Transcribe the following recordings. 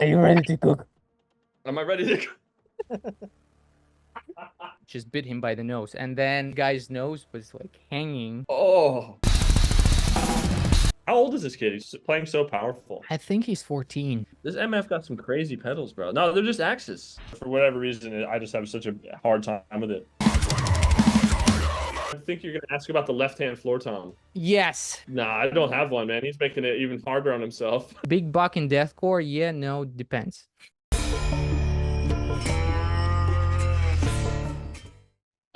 Are you ready to cook? Am I ready to? Just bit him by the nose, and then the guy's nose was like hanging. Oh, how old is this kid? He's playing so powerful. I think he's 14. This MF got some crazy pedals, bro. No, they're just axes. For whatever reason, I just have such a hard time with it. I think you're gonna ask about the left-hand floor tom. Yes. Nah, I don't have one, man. He's making it even harder on himself. Big buck in deathcore? Yeah, no, depends.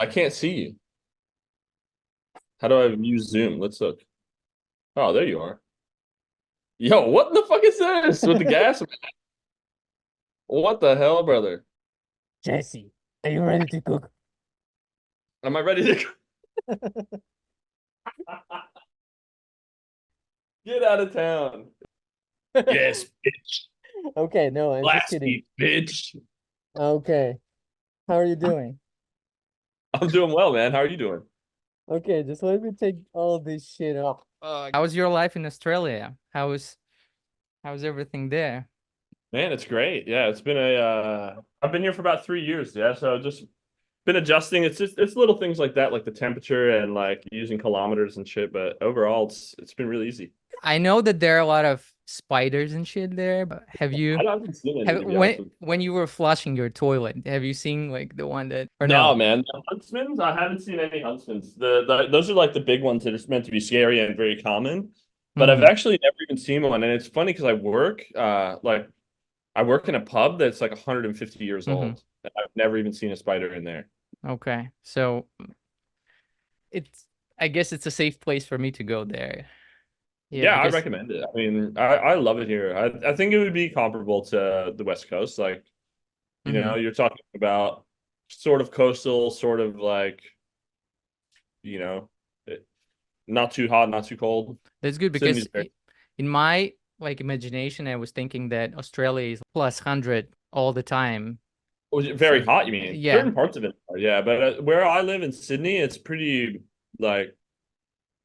I can't see you. How do I use Zoom? Let's look. Oh, there you are. Yo, what the fuck is this with the gas? What the hell, brother? Jesse, are you ready to cook? Am I ready to? Get out of town. Yes, bitch. Okay, no, I'm just kidding. Blasty, bitch. Okay. How are you doing? I'm doing well, man. How are you doing? Okay, just let me take all this shit off. How was your life in Australia? How's everything there? Man, it's great. Yeah, it's been I've been here for about 3 years. Yeah, so just been adjusting. It's little things like that, like the temperature and like using kilometers and shit. But overall, it's been really easy. I know that there are a lot of spiders and shit there, but I haven't seen any, have to be honest with you. when you were flushing your toilet, have you seen like the one that or No, no? man. The huntsmans, I haven't seen any huntsmans. Those are like the big ones that are meant to be scary and very common. But I've Hmm. actually never even seen one, and it's funny because I work in a pub that's like 150 years Hmm. old. And I've never even seen a spider in there. Okay. So it's I guess it's a safe place for me to go there. Yeah, Yeah, I because recommend it. I mean, I love it here. I think it would be comparable to the West Coast. Like, hmm you're talking about sort of coastal, sort of like, you know, it- not too hot, not too cold. that's good because Sydney's very, in my like imagination, I was thinking that Australia is plus 100 all the time. was it very So hot, you mean? yeah. Certain parts of it are, yeah. But where I live in Sydney, it's pretty like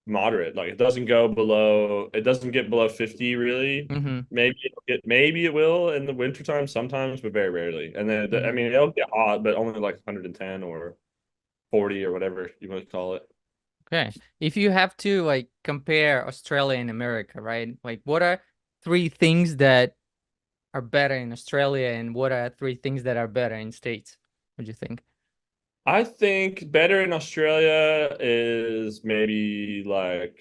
moderate. Like it doesn't get below 50 really. Hmm. Maybe it will in the wintertime sometimes, but very rarely. And then I Hmm. mean it'll get hot, but only like 110 or 40 or whatever you want to call it. Okay. If you have to like compare Australia and America, right? Like what are three things that are better in Australia and what are three things that are better in States? What do you think? I think better in Australia is maybe like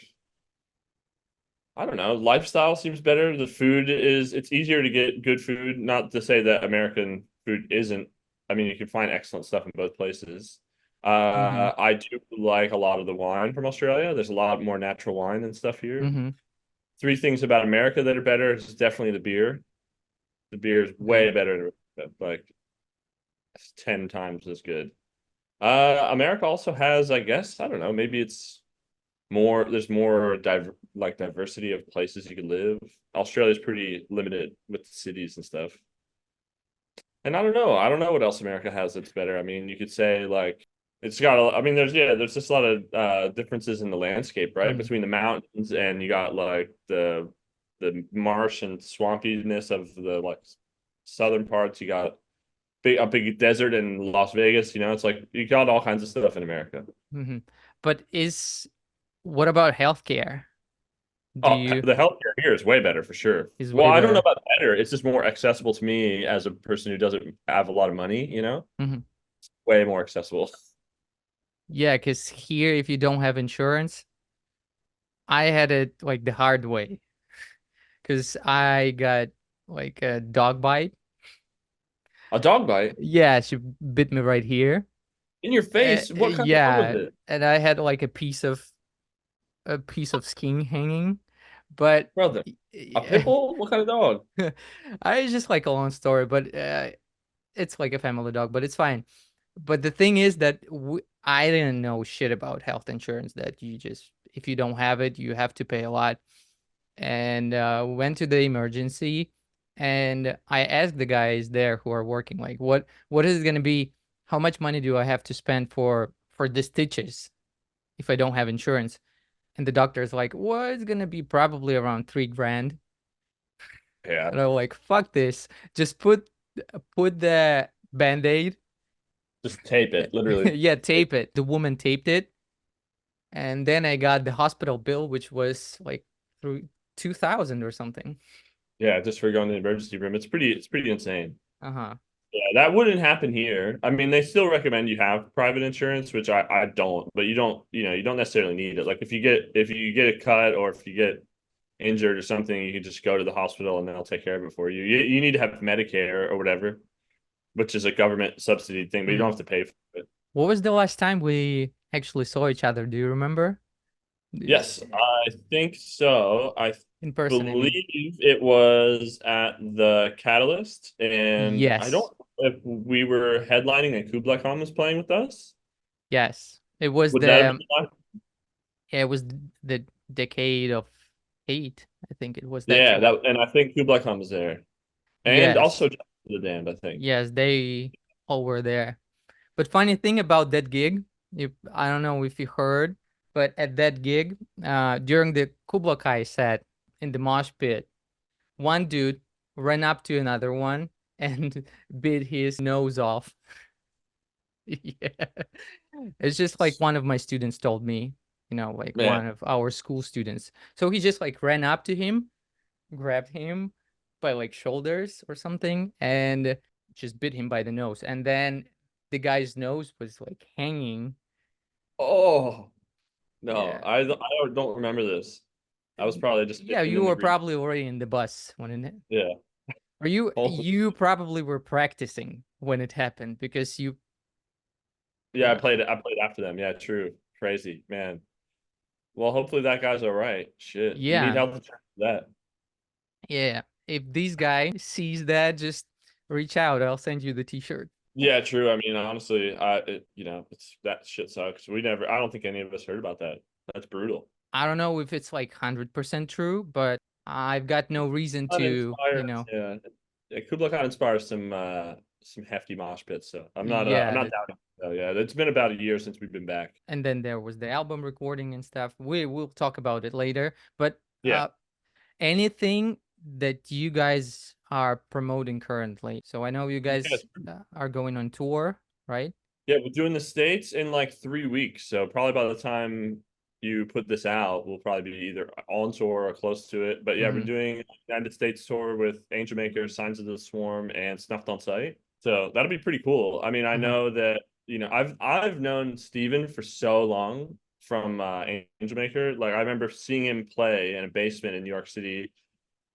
I don't know, lifestyle seems better. The food it's easier to get good food. Not to say that American food isn't. I mean, you can find excellent stuff in both places. Mm-hmm. I do like a lot of the wine from Australia. There's a lot more natural wine and stuff here. Mm-hmm. Three things about America that are better is definitely the beer. The beer is Okay. way better, like 10 times as good. America also has, I guess, I don't know, maybe it's more there's more diversity of places you could live. Australia's pretty limited with cities and stuff. And I don't know what else America has that's better. I mean, you could say like it's got I mean there's just a lot of differences in the landscape, right? Mm-hmm. Between the mountains and you got like the marsh and swampiness of the like southern parts. You got a big desert in Las Vegas, it's like you got all kinds of stuff in America. Mm-hmm. But what about healthcare? Do Oh, you the healthcare here is way better for sure. is Well, way I don't know better? about better. It's just more accessible to me as a person who doesn't have a lot of money. Mm-hmm. Way more accessible. Yeah, because here if you don't have insurance, I had it like the hard way because I got like a dog bite. A dog bite Yeah, she bit me right here. in your face. What kind of dog was Yeah, it? and I had like a piece of skin hanging, but Brother, a pit yeah, bull? What kind of dog? I just like a long story, but it's like a family dog, but it's fine. But the thing is that I didn't know shit about health insurance. That you just if you don't have it, you have to pay a lot. And went to the emergency, and I asked the guys there who are working, like, what is it gonna be? How much money do I have to spend for the stitches if I don't have insurance? And the doctor's like, well, it's gonna be probably around 3 grand. Yeah, And I'm like, fuck this. Just put the band-aid. just tape it, literally. Yeah, tape it. The woman taped it. And then I got the hospital bill, which was like through 2000 or something. Yeah, just for going to the emergency room. It's pretty insane. Uh-huh. Yeah, that wouldn't happen here. I mean, they still recommend you have private insurance, which I don't, but you don't necessarily need it. Like if you get a cut or if you get injured or something, you can just go to the hospital and they'll take care of it for you. You need to have Medicare or whatever, which is a government subsidy thing, but you don't Hmm. have to pay for it. What was the last time we actually saw each other? Do you remember? Yes, I think so. I In person, I mean. believe it was at the Catalyst, and I Yes. don't know if we were headlining and Kublai Khan was playing with us. Yes. It was Would that have been the yeah, it was the decade of hate. I think it was that Yeah, tour. and I think Kublai Khan was there, and Yes. also the Damned, I think. Yes, they all were there. But funny thing about that gig, if I don't know if you heard, but at that gig, during the Kublai Kai set in the mosh pit, one dude ran up to another one and bit his nose off. Yeah. It's just like one of my students told me, like Man, one of our school students. So he just like ran up to him, grabbed him by like shoulders or something, and just bit him by the nose. And then the guy's nose was like hanging. oh no, Yeah. I don't remember this. I was probably just Yeah, fishing you in the were green. probably already in the bus when it, Yeah, or you holy you probably were practicing when it happened because yeah. I uh, played. I played after them. Yeah, true. Crazy man. Well, hopefully that guy's all right. Shit, you need yeah, health insurance for that. yeah. If this guy sees that, just reach out. I'll send you the t-shirt. Yeah, true. I mean, honestly, it's that shit sucks. I don't think any of us heard about that. That's brutal. I don't know if it's like 100% true, but I've got no reason Khan to, inspires, yeah. Yeah, Kublai Khan inspires some hefty mosh pits. So I'm yeah, not doubting. So yeah, it's been about a year since we've been back. and then there was the album recording and stuff. We will talk about it later, but Yeah, anything that you guys are promoting currently. So I know you yeah, guys are going on tour, right? yeah. We're doing the States in like 3 weeks. So probably by the time you put this out, we'll probably be either on tour or close to it. But yeah, we're Mm-hmm. doing United States tour with Angel Maker, Signs of the Swarm, and Snuffed on Sight. So that'll be pretty cool. I mean, I Uh-huh. know that I've known Steven for so long from Angel Maker. Like I remember seeing him play in a basement in New York City,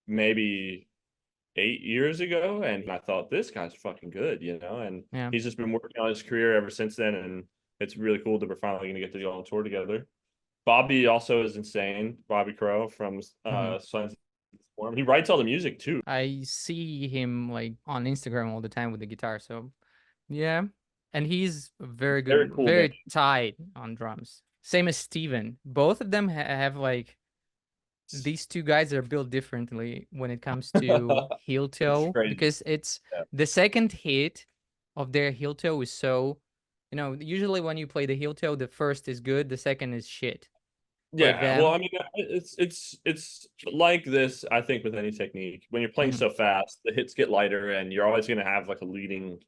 maybe 8 years ago, and I thought this guy's fucking good, and Yeah. he's just been working on his career ever since then, and it's really cool that we're finally gonna get to go on tour together. Bobby also is insane. Bobby Crow from Mm-hmm. Sons of Form. He writes all the music too. I see him like on Instagram all the time with the guitar. So yeah, and he's very Very good, cool man. very tight on drums. Same as Steven. Both of them have like these two guys are built differently when it comes to heel It's toe crazy. because it's Yeah. the second hit of their heel toe is so, usually when you play the heel toe, the first is good, the second is shit. But Yeah, well, them, I mean, it's like this. I think with any technique, when you're playing mhm, so fast, the hits get lighter, and you're always going to have like a leading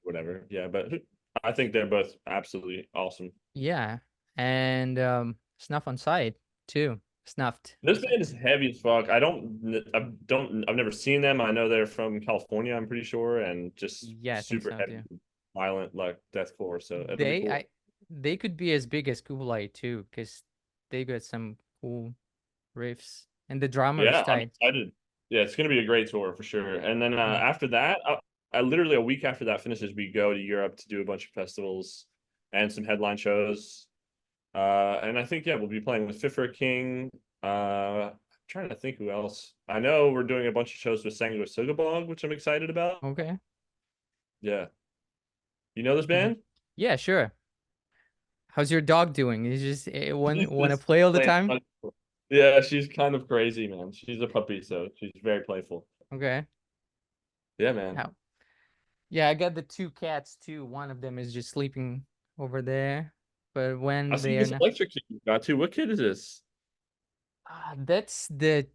whatever. Yeah, but I think they're both absolutely awesome. yeah, and Snuff on Side too, Snuffed. This band is heavy as fuck. I've never seen them. I know they're from California, I'm pretty sure, and just Yeah, I think super so heavy, too. violent, like deathcore. So it'll be They cool. I they could be as big as Kublai too, because they got some cool riffs, and the drummer is Yeah, I'm tight. excited. Yeah, it's gonna be a great tour for sure. And then Mm. after that, I literally a week after that finishes, we go to Europe to do a bunch of festivals and some headline shows. And I think yeah, we'll be playing with Fit for a King. I'm trying to think who else. I know we're doing a bunch of shows with Sango Sugabog, which I'm excited about. Okay. Yeah, you know this Hmm. band? Yeah, sure. How's your dog doing? Is just She's want to just play all the playing. time? Yeah, she's kind of crazy, man. She's a puppy, so she's very playful. Okay. Yeah, man. How? Yeah, I got the two cats too. One of them is just sleeping over there, but I when see they are this not, electric kid you got too. What kid is this? that's the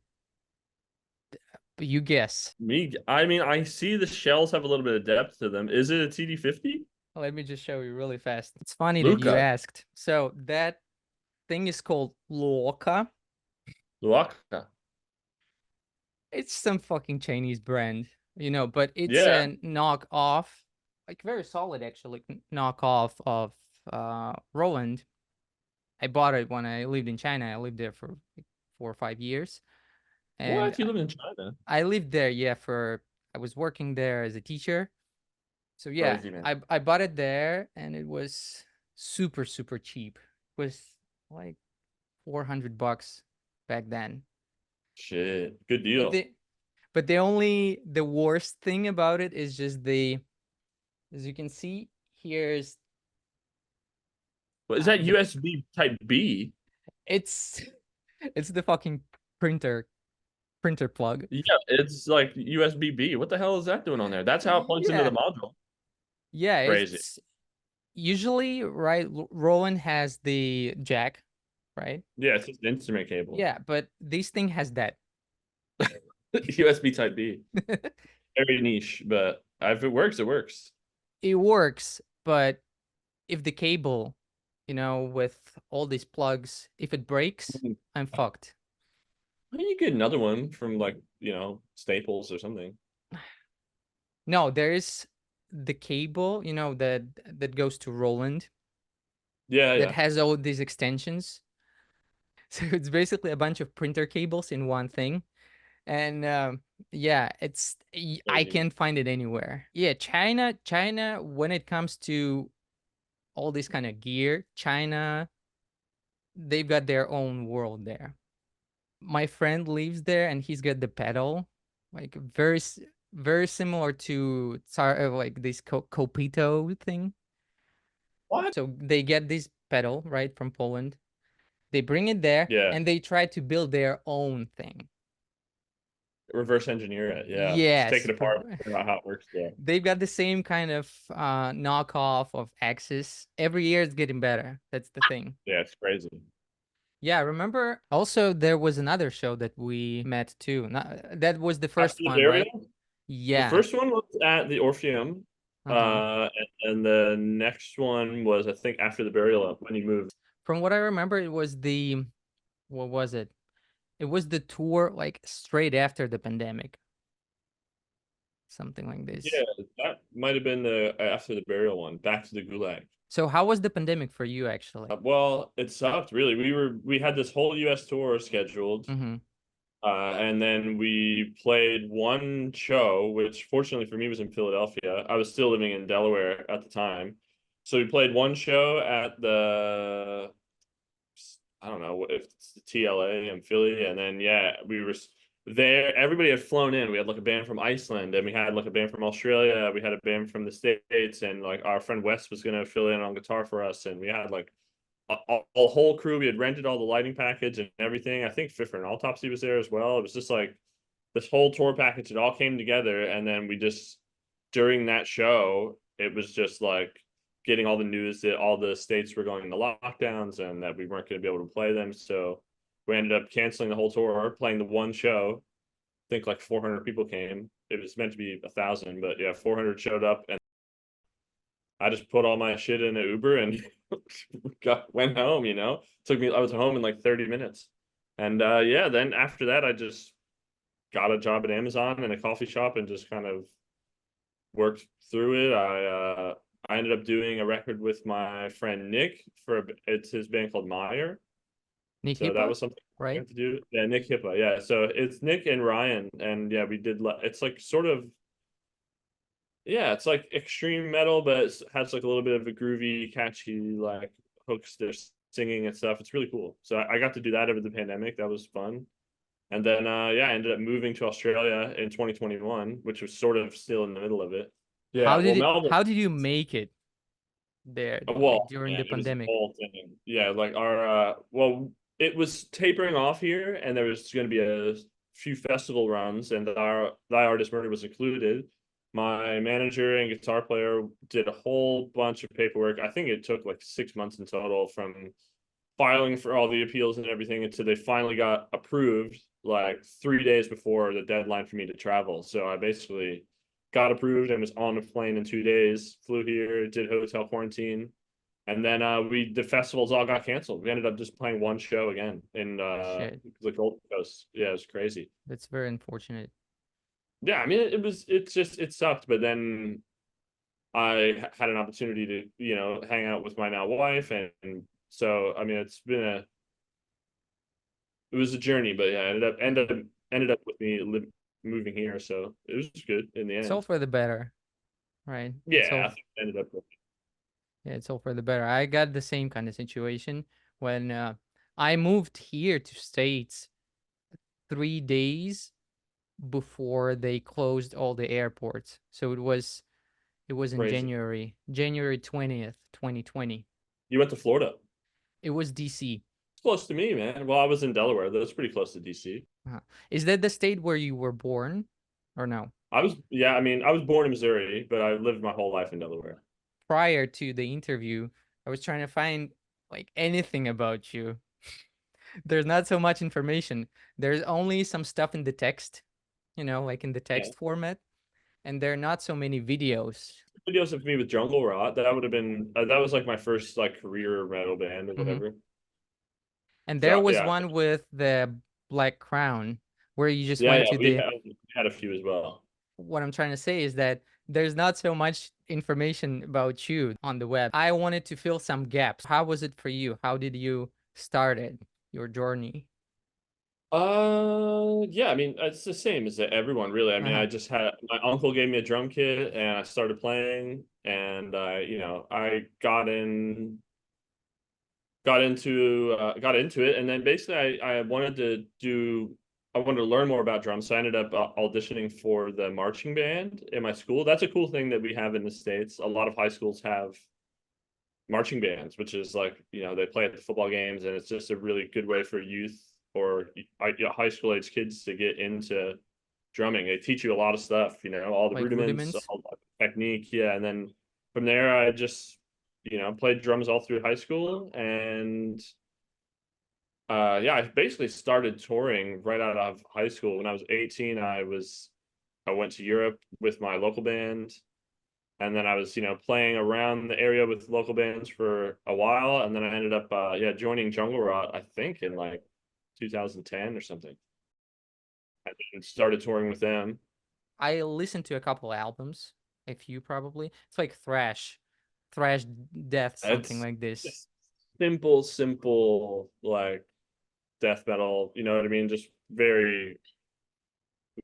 But you guess. I mean, I see the shells have a little bit of depth to them. Is it a TD50? Let me just show you really fast. It's funny that you Luca. asked. So that thing is called Luoka. Luca. It's some fucking Chinese brand, but it's Yeah. a knockoff, like very solid actually, knockoff of Roland. I bought it when I lived in China. I lived there for like 4 or 5 years. And What? You live in China? I lived there, yeah, I was working there as a teacher. So yeah, Crazy, man. I bought it there and it was super, super cheap. It was like $400 back then. Shit. Good But deal. the worst thing about it is just as you can see, here's What is that the USB type B? it's it's the fucking printer plug. Yeah, it's like USB B. What the hell is that doing on there? That's how it plugs into the Yeah. module. Yeah, Crazy. it's usually right. Roland has the jack, right? Yeah, it's just an instrument cable. Yeah, but this thing has that. USB type B. Very niche, but if it works, it works. It works, but if the cable, with all these plugs, if it breaks, Why I'm fucked. don't you get another one from like, Staples or something? No, there is the cable, that goes to Roland Yeah, that yeah. has all these extensions. So it's basically a bunch of printer cables in one thing. And yeah, I Crazy. can't find it anywhere. Yeah, China, when it comes to all this kind of gear, China, they've got their own world there. My friend lives there and he's got the pedal, like very similar to like this Copito thing. What? So they get this pedal right from Poland. They bring it there Yeah. and they try to build their own thing. Reverse engineer it. Yeah. Just take Yes, it apart, figure out how it works. Yeah. they've got the same kind of knockoff of Axis. Every year it's getting better. That's the thing. Yeah, it's crazy. Yeah, remember also there was another show that we met too. That was the After first the one, right? burial, the Yeah. first one was at the Orpheum. Uh-huh. And the next one was, I think, after the burial when he moved. From what I remember, it was what was it? It was the tour like straight after the pandemic. Something like Yeah, this. that might have been the after the burial one, back to the Gulag. So how was the pandemic for you actually? Well, it sucked really. We had this whole US tour scheduled, Mm-hmm. and then we played one show, which fortunately for me was in Philadelphia. I was still living in Delaware at the time. So we played one show at the, I don't know if it's the TLA in Philly, and then yeah, we were there. Everybody had flown in. We had like a band from Iceland, and we had like a band from Australia. We had a band from the States, and like our friend Wes was gonna fill in on guitar for us, and we had like a whole crew. We had rented all the lighting package and everything. I think Fifth and Autopsy was there as well. It was just like this whole tour package. It all came together, and then we just during that show, it was just like getting all the news that all the states were going into lockdowns and that we weren't going to be able to play them. So we ended up canceling the whole tour, playing the one show. I think like 400 people came. It was meant to be 1,000, but yeah, 400 showed up, and I just put all my shit in an Uber and went home. I was home in like 30 minutes, and yeah, then after that, I just got a job at Amazon in a coffee shop and just kind of worked through it. I ended up doing a record with my friend Nick it's his band called Meyer. Nick So that Hippa, was something I right? got to do. Yeah, Nick Hippa. Yeah. So it's Nick and Ryan. And yeah, we did it's like sort of, yeah, it's like extreme metal, but it has like a little bit of a groovy, catchy like hooks. They're singing and stuff. It's really cool. So I got to do that over the pandemic. That was fun. And then yeah, I ended up moving to Australia in 2021, which was sort of still in the middle of it. Yeah, well, Melbourne. How did you make it there like Well, during man, the it was a pandemic? whole thing. Yeah, like it was tapering off here, and there was going to be a few festival runs, and our Thy Artist Murder was included. My manager and guitar player did a whole bunch of paperwork. I think it took like 6 months in total from filing for all the appeals and everything until they finally got approved. like 3 days before the deadline for me to travel. So I basically got approved and was on a plane in 2 days, flew here, did hotel quarantine. And then the festivals all got canceled. We ended up just playing one show again in Shit, the Gold Coast. Yeah, it was crazy. that's very unfortunate. Yeah, I mean it sucked, but then I had an opportunity to, hang out with my now wife, and so I mean it was a journey, but yeah, ended up with me moving here, so it was good in the It's all end. for the better, right? It's Yeah, all I think it ended up with Yeah, it's all for the better. I got the same kind of situation when I moved here to States 3 days before they closed all the airports. So it was in crazy. January 20th, 2020. You went to Florida. It was DC. It's close to me, man. Well, I was in Delaware. That's pretty close to DC. Uh-huh. Is that the state where you were born or no? Yeah, I mean, I was born in Missouri, but I lived my whole life in Delaware. Prior to the interview, I was trying to find like anything about you. There's not so much information. There's only some stuff in the text, like in the Yeah. text format, and there are not so many videos. Videos of me with Jungle Rot. That would have been that was like my first like career metal band or Hmm. whatever. And there So was yeah, one with the Black Crown where you just yeah, went yeah. to We the. had a few as well. What I'm trying to say is that there's not so much information about you on the web. I wanted to fill some gaps. How was it for you? How did you start it, your journey? Yeah, I mean, it's the same as everyone, really. I mean, Uh-huh. I just had my uncle gave me a drum kit and I started playing, and I got into it, and then basically I wanted to learn more about drums, so I ended up auditioning for the marching band in my school. That's a cool thing that we have in the States. A lot of high schools have marching bands, which is like, they play at the football games, and it's just a really good way for youth or high school age kids to get into drumming. They teach you a lot of stuff, all the Like rudiments, rudiments? all the technique. Yeah. And then from there, I just, played drums all through high school. And yeah, I basically started touring right out of high school. When I was 18, I went to Europe with my local band, and then I was playing around the area with local bands for a while, and then I ended up joining Jungle Rot, I think in like 2010 or something, and started touring with them. I listened to a couple albums, a few probably. It's like thrash death, something It's like this. just simple like death metal, you know what I mean? Just very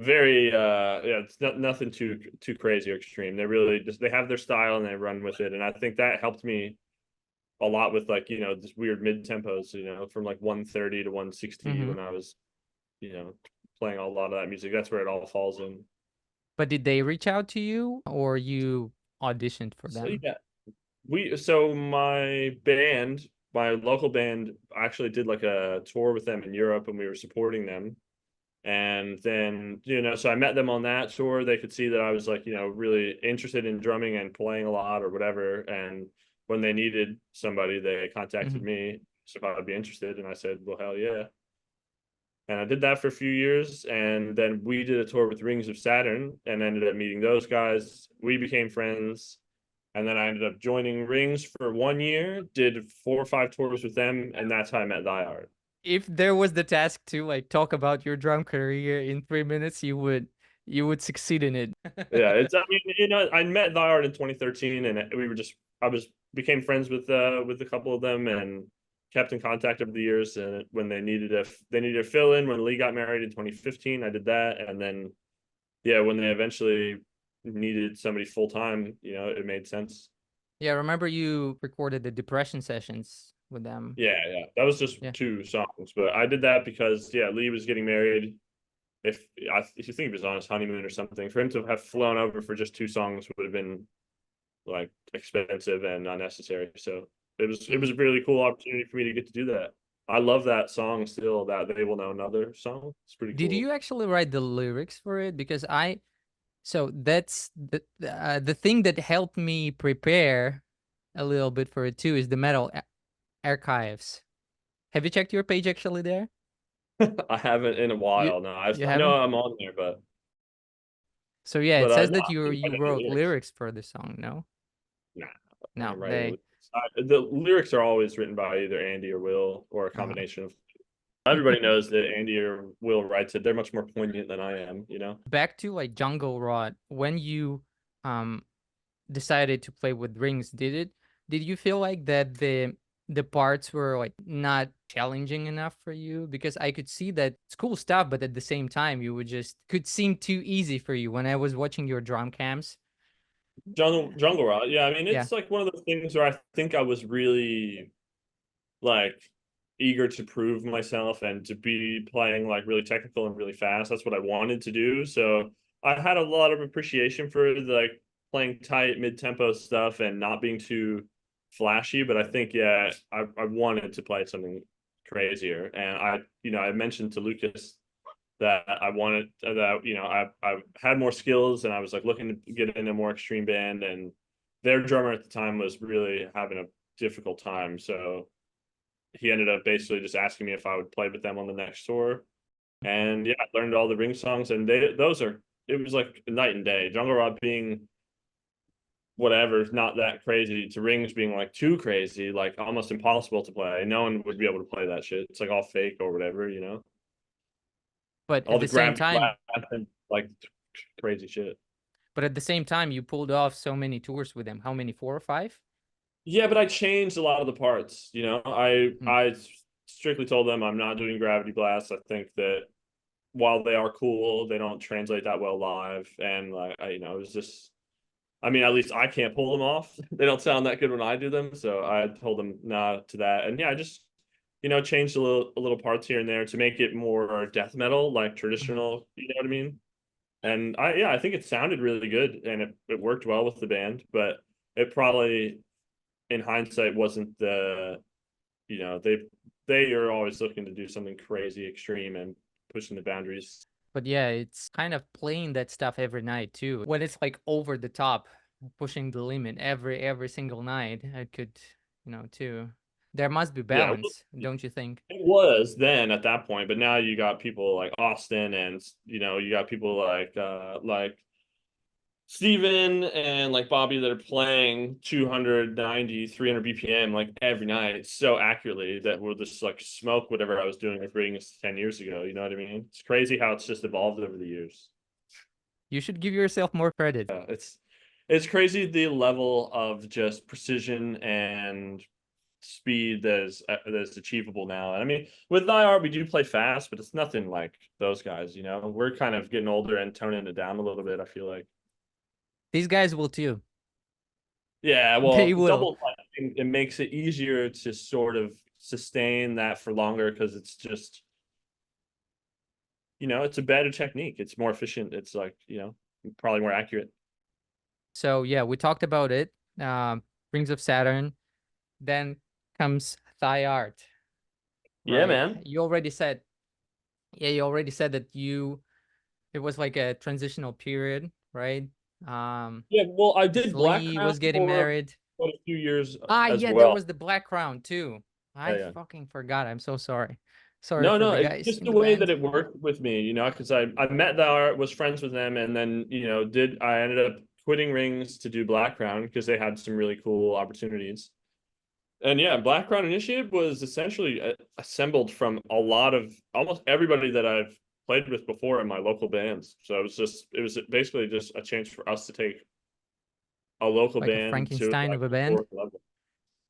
very yeah, it's nothing too crazy or extreme. They really just they have their style and they run with it, and I think that helped me a lot with like, this weird mid tempos, from like 130 to 160 Hmm. when I was, you know, playing a lot of that music. That's where it all falls in. But did they reach out to you or you auditioned for So them? yeah, my local band actually did like a tour with them in Europe, and we were supporting them. And then, so I met them on that tour. They could see that I was like, really interested in drumming and playing a lot or whatever. And when they needed somebody, they contacted Hmm. me so if I would be interested. And I said, well, hell yeah. And I did that for a few years. And then we did a tour with Rings of Saturn and ended up meeting those guys. We became friends. And then I ended up joining Rings for 1 year, did 4 or 5 tours with them. And that's how I met Thy If there was the task to like talk about your drum career in 3 minutes, you would succeed in it. Yeah, I mean, I met Thy in 2013, and I was became friends with a couple of them and kept in contact over the years. And when they needed a fill in when Lee got married in 2015, I did that. And then yeah, when they eventually needed somebody full time, it made sense. Yeah, I remember you recorded the depression sessions with them. Yeah, yeah, that was just Yeah. 2 songs, but I did that because yeah, Lee was getting married. If you think he was on his honeymoon or something, for him to have flown over for just 2 songs would have been like expensive and unnecessary. So it was a really cool opportunity for me to get to do that. I love that song still. That They Will Know Another song. It's pretty Did cool. you actually write the lyrics for it? Because so that's the thing that helped me prepare a little bit for it too is the metal archives. Have you checked your page actually there? I haven't in a You while. No, you I know haven't? I'm on there, So yeah, it says no, that I think I you know the wrote lyrics. lyrics for the song, no? Nah, I No, ain't writing they lyrics. The lyrics are always written by either Andy or Will, or a uh combination of. Everybody knows that Andy or Will writes it. They're much more poignant than I am, you know? back to like Jungle Rod, when you um decided to play with rings, did you feel like that the parts were like not challenging enough for you? Because I could see that it's cool stuff, but at the same time you would just could seem too easy for you when I was watching your drum cams. Jungle Rot. Yeah, I mean, Yeah. it's like one of those things where I think I was really like eager to prove myself and to be playing like really technical and really fast. That's what I wanted to do. So I had a lot of appreciation for like playing tight mid-tempo stuff and not being too flashy. But I think, yeah, I wanted to play something crazier. And I mentioned to Lucas that I wanted that, I had more skills and I was like looking to get in a more extreme band. And their drummer at the time was really having a difficult time. So he ended up basically just asking me if I would play with them on the next tour. And yeah, I learned all the Ring songs, and it was like night and day. Jungle Rod being whatever, not that crazy, to Rings being like too crazy, like almost impossible to play. No one would be able to play that shit. It's like all fake or whatever, But all at the the same gravity time, blast and like crazy shit. you pulled off so many tours with them. How many? 4 or 5? Yeah, but I changed a lot of the parts. Hmm. I strictly told them I'm not doing gravity blasts. I think that while they are cool, they don't translate that well live. And like it was just, I mean, at least I can't pull them off. They don't sound that good when I do them. So I told them nah to that. And yeah, I just changed a little parts here and there to make it more death metal, like Hmm. traditional. You know what I mean? And I think it sounded really good and it worked well with the band, but it probably in hindsight wasn't they are always looking to do something crazy extreme and pushing the boundaries. But yeah, it's kind of playing that stuff every night too. When it's like over the top, pushing the limit every single night, it could, too. There must be Yeah, balance, don't you think? it was then at that point, but now you got people like Austin and you got people like Steven and like Bobby that are playing 290, 300 BPM like every night so accurately that we'll just like smoke whatever I was doing with rings 10 years ago. You know what I mean? It's crazy how it's just evolved over the years. You should give yourself more credit. Yeah, it's crazy the level of just precision and speed that is achievable now. And I mean, with IR we do play fast, but it's nothing like those guys. We're kind of getting older and toning it down a little bit. I feel like. These guys will too. Yeah, They well, will. double typing, it makes it easier to sort of sustain that for longer because it's just, it's a better technique. It's more efficient. It's like, probably more accurate. So yeah, we talked about it. Rings of Saturn. Then comes Thigh Art, Yeah, right? man. You already said that it was like a transitional period, right? Um, Yeah, well, I did Black Slee Crown was getting for married. quite a few years Ah, as yeah, there well. was the Black Crown too. Yeah, I yeah. fucking forgot. I'm so sorry. Sorry No, for no, the it's guys just in the the way that band. it worked with me, because I met the art, was friends with them, and then, I ended up quitting Rings to do Black Crown because they had some really cool opportunities. And yeah, Black Crown Initiative was essentially assembled from a lot of almost everybody that I've played with before in my local bands. So it was basically just a chance for us to take a local Like a band to Frankenstein like of a band. historic level.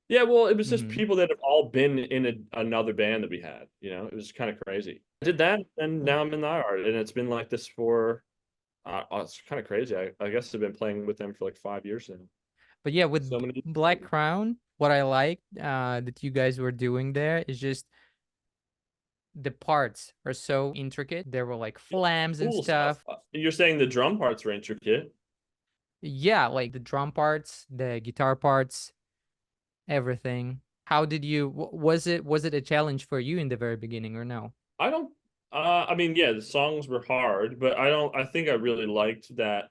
Yeah, well, it was just Hmm. people that have all been in another band that we had. It was kind of crazy. I did that, and now I'm in the art, and it's been like this for. It's kind of crazy. I guess I've been playing with them for like 5 years now. But yeah, with So many Black Crown, what I like that you guys were doing there is just the parts are so intricate. There were like flams and cool stuff. stuff. You're saying the drum parts were intricate. Yeah, like the drum parts, the guitar parts, everything. How did you was it a challenge for you in the very beginning or no? I don't. I mean, yeah, the songs were hard, but I don't. I think I really liked that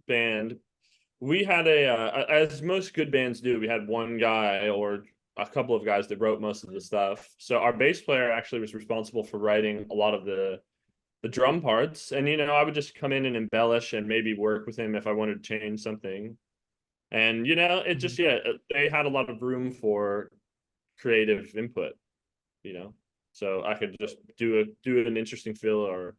band. We had as most good bands do. We had one guy or a couple of guys that wrote most of the stuff. So our bass player actually was responsible for writing a lot of the drum parts, and I would just come in and embellish and maybe work with him if I wanted to change something. And it just, Mhm. yeah, they had a lot of room for creative input, so I could just do an interesting fill or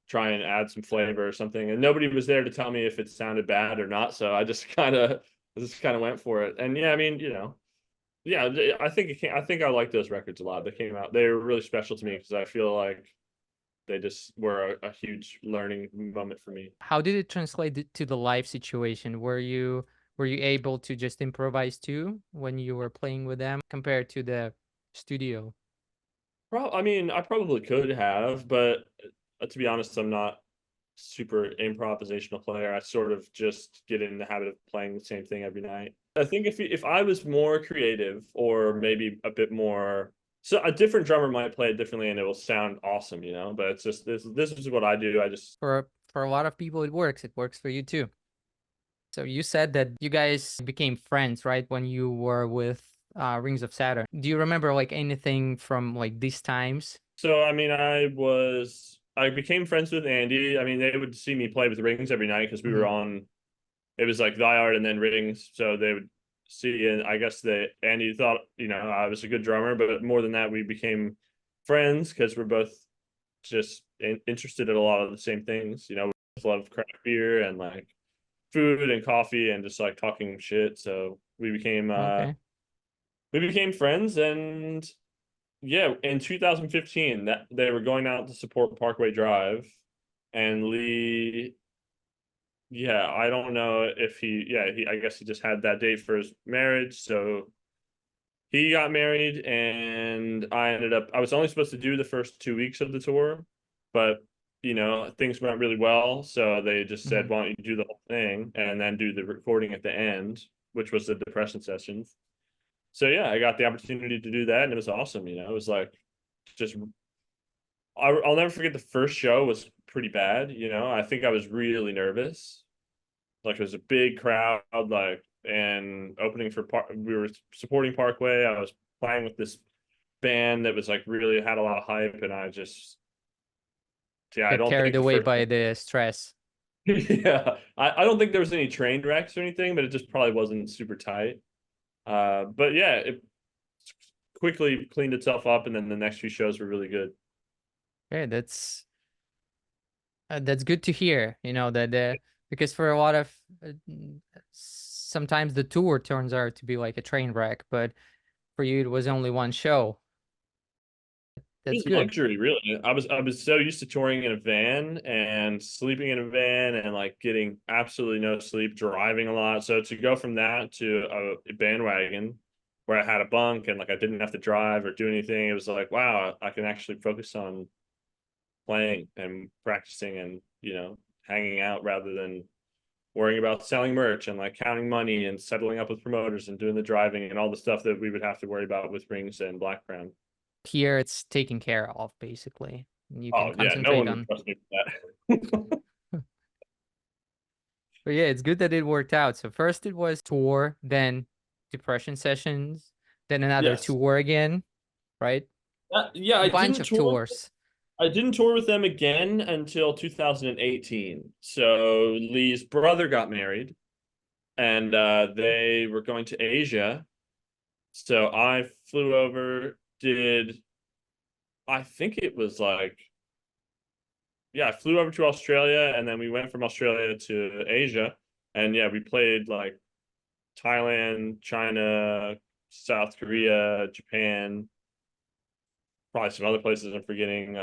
try and add some flavor or something, and nobody was there to tell me if it sounded bad or not, so I just kind of went for it. And yeah, I mean, yeah, I think I like those records a lot. They came out, they were really special to me because I feel like they just were a huge learning moment for me. How did it translate to the live situation? Were you able to just improvise too when you were playing with them compared to the studio? I mean, I probably could have, but to be honest, I'm not super improvisational player. I sort of just get in the habit of playing the same thing every night. I think if I was more creative or maybe a bit more, so a different drummer might play it differently and it will sound awesome, But it's just this is what I do. I just For a lot of people, it works. It works for you too. So you said that you guys became friends, right, when you were with Rings of Saturn. Do you remember like anything from like these times? so I mean I became friends with Andy. I mean they would see me play with Rings every night because we were Mhm. on. It was like Thy and then Rings, so they would see, and I guess Andy thought I was a good drummer, but more than that, we became friends because we're both just interested in a lot of the same things. We both love craft beer and like food and coffee and just like talking shit. So Okay. we became friends, and yeah, in 2015 that they were going out to support Parkway Drive, and Lee, yeah, I don't know if I guess he just had that date for his marriage. So he got married, and I was only supposed to do the first 2 weeks of the tour, but things went really well. So they just said, Mhm. why don't you do the whole thing and then do the recording at the end, which was the depression sessions. So yeah, I got the opportunity to do that, and it was awesome. It was like just, I'll never forget the first show was pretty bad. I think I was really nervous. Like it was a big crowd, like, and opening for we were supporting Parkway. I was playing with this band that was like really had a lot of hype, and yeah, I Get don't carried think the away first by the stress. yeah, I don't think there was any train wrecks or anything, but it just probably wasn't super tight. But yeah, it quickly cleaned itself up, and then the next few shows were really good. Okay, that's good to hear. That because for a lot of sometimes the tour turns out to be like a train wreck, but for you it was only one show. It That's was good. luxury, really. I was so used to touring in a van and sleeping in a van and like getting absolutely no sleep, driving a lot. So to go from that to a bandwagon where I had a bunk and like I didn't have to drive or do anything, it was like, wow, I can actually focus on playing and practicing and hanging out rather than worrying about selling merch and like counting money and settling up with promoters and doing the driving and all the stuff that we would have to worry about with Rings and Black Crown. Here it's taken care of basically. You can Oh yeah, no concentrate one would on. trust me for that. But yeah, it's good that it worked out. So first it was tour, then depression sessions, then another Yes. tour again, right? Yeah, Bunch of tours. I didn't tour with them again until 2018. So Lee's brother got married, and they were going to Asia. So I flew over, I think it was like, yeah, I flew over to Australia, and then we went from Australia to Asia. And yeah, we played like Thailand, China, South Korea, Japan, probably some other places I'm forgetting,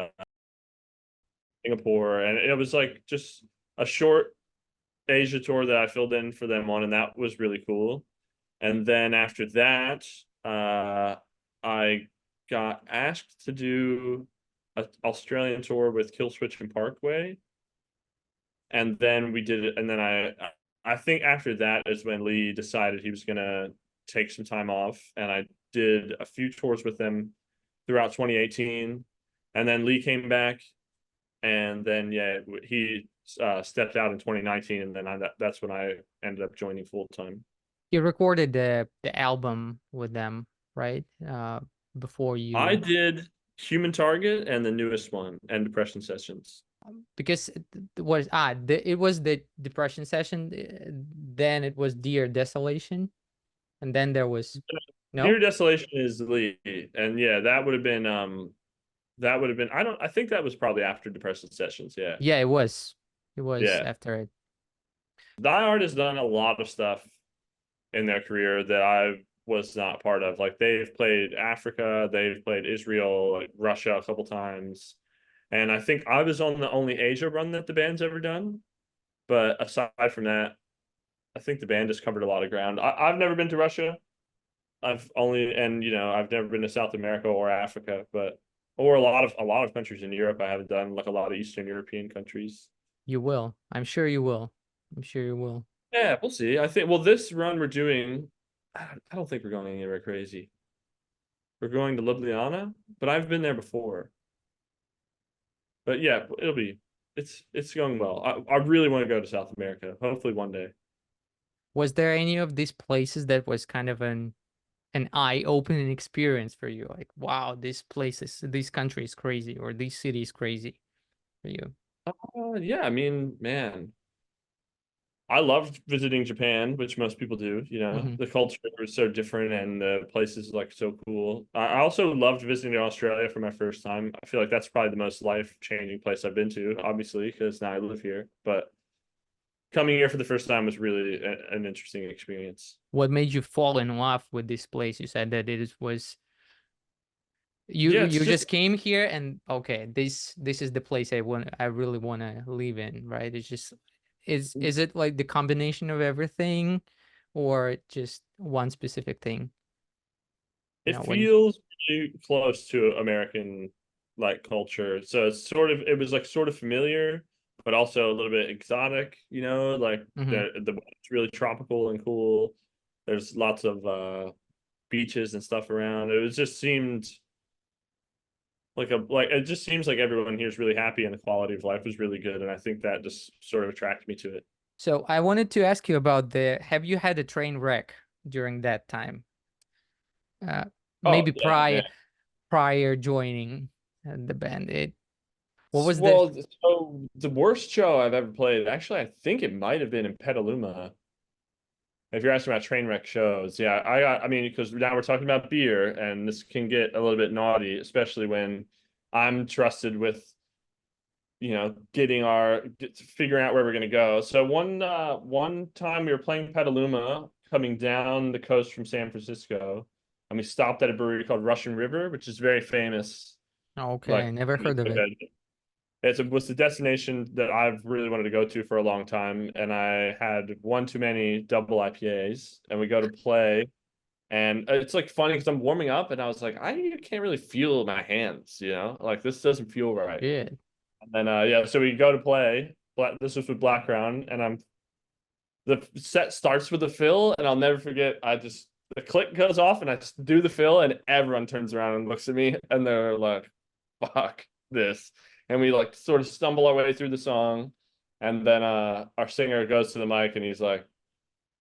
Singapore, and it was like just a short Asia tour that I filled in for them on, and that was really cool. And then after that, I got asked to do an Australian tour with Killswitch and Parkway, and then we did it. And then I think after that is when Lee decided he was gonna take some time off, and I did a few tours with them throughout 2018, and then Lee came back, and then yeah, he stepped out in 2019, and then that's when I ended up joining full time. You recorded the album with them. right? Before I you, did Human Target and the newest one, and Depression Sessions. because it was the depression session, then it was Dear Desolation, and then there was Dear no, Desolation is the lead, and yeah, that would have been I think that was probably after Depression Sessions. Yeah. yeah, it was Yeah. after it. Die Hard has done a lot of stuff in their career that I was not part of. Like they've played Africa, they've played Israel, like Russia a couple times. And I think I was on the only Asia run that the band's ever done. But aside from that, I think the band has covered a lot of ground. I've never been to Russia. I've only and I've never been to South America or Africa, but or a lot of countries in Europe I haven't done, like a lot of Eastern European countries. You will. I'm sure you will. I'm sure you will. Yeah, we'll see. I think this run we're doing, I don't think we're going anywhere crazy. We're going to Ljubljana, but I've been there before. But yeah, it's going well. I really want to go to South America. Hopefully one day. Was there any of these places that was kind of an eye-opening experience for you? Like, wow, this country is crazy, or this city is crazy for you? Yeah, I mean, man, I loved visiting Japan, which most people do. Hmm. The culture is so different and the place is like so cool. I also loved visiting Australia for my first time. I feel like that's probably the most life-changing place I've been to, obviously, because now I live here. But coming here for the first time was really an interesting experience. What made you fall in love with this place? You said that it was you Yeah, it's you just just came here and okay, this is the place I really want to live in, right? It's just is it like the combination of everything, or just one specific thing? it When feels really close to American like culture. So it was like sort of familiar, but also a little bit exotic, like hmm the it's really tropical and cool. There's lots of beaches and stuff around. It was just seemed like it just seems like everyone here is really happy and the quality of life was really good. And I think that just sort of attracted me to it. So I wanted to ask you about have you had a train wreck during that time? Uh, Oh Maybe yeah, man. prior joining the band. What was the Well, so the worst show I've ever played, actually, I think it might have been in Petaluma. If you're asking about train wreck shows, yeah, I mean, because now we're talking about beer, and this can get a little bit naughty, especially when I'm trusted with, figuring out where we're gonna go. So one time we were playing Petaluma, coming down the coast from San Francisco, and we stopped at a brewery called Russian River, which is very famous. Okay, Like, I never heard of it. was the destination that I've really wanted to go to for a long time, and I had one too many double IPAs, and we go to play, and it's like funny because I'm warming up, and I was like, I can't really feel my hands, like this doesn't feel right. Shit. And then yeah, so we go to play. This was with Blackground, and the set starts with the fill, and I'll never forget. The click goes off, and I just do the fill, and everyone turns around and looks at me, and they're like, "Fuck this." And we like sort of stumble our way through the song, and then our singer goes to the mic and he's like,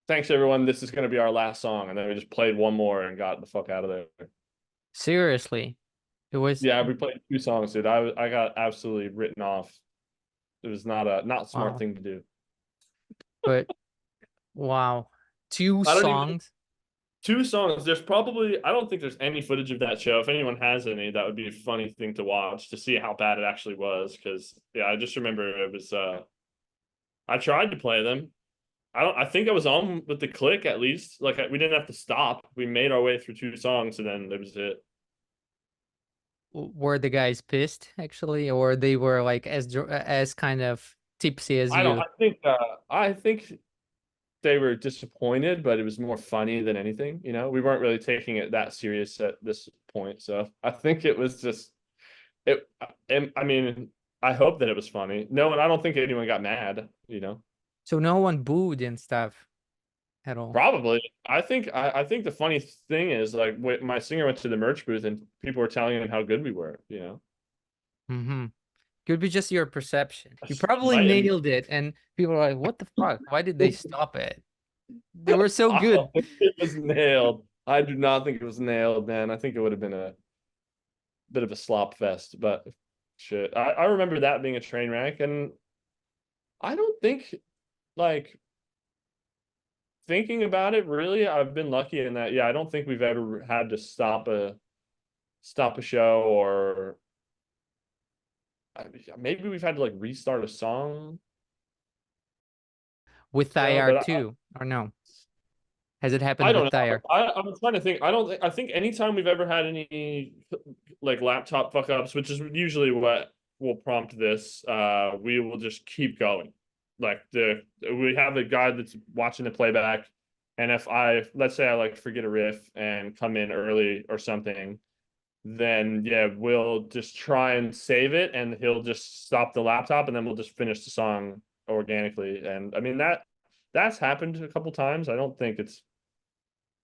"Thanks everyone, this is gonna be our last song." And then we just played one more and got the fuck out of there. Seriously, it was Yeah, we played two songs, dude. I got absolutely written off. It was not a smart wow. thing to do. But wow, two I don't even songs. two songs. I don't think there's any footage of that show. If anyone has any, that would be a funny thing to watch to see how bad it actually was. Because yeah, I just remember it was. I tried to play them. I think I was on with the click at least. Like we didn't have to stop. We made our way through two songs and then that was it. Were the guys pissed actually, or they were like as kind of tipsy as I don't. you? I think they were disappointed, but it was more funny than anything. We weren't really taking it that serious at this point. So I think it was just it. And I mean, I hope that it was funny. No, and I don't think anyone got mad. So no one booed and stuff at all. Probably. I think the funny thing is like my singer went to the merch booth and people were telling him how good we were. Mm-hmm. Could be just your perception. You probably Might have. nailed it, and people are like, "What the fuck? Why did they stop it? They were so I good." don't think it was nailed. I do not think it was nailed, man. I think it would have been a bit of a slop fest, but shit. I remember that being a train wreck, and I don't think like thinking about it, really, I've been lucky in that. Yeah, I don't think we've ever had to stop a show, or maybe we've had to like restart a song. With So, Thyar but too, or no? Has it I happened don't with know. Thyar? I'm trying to think. I don't think. I think anytime we've ever had any like laptop fuck ups, which is usually what will prompt this, we will just keep going. Like we have a guy that's watching the playback, and if let's say I like forget a riff and come in early or something, then yeah, we'll just try and save it, and he'll just stop the laptop, and then we'll just finish the song organically. And I mean that's happened a couple times. I don't think it's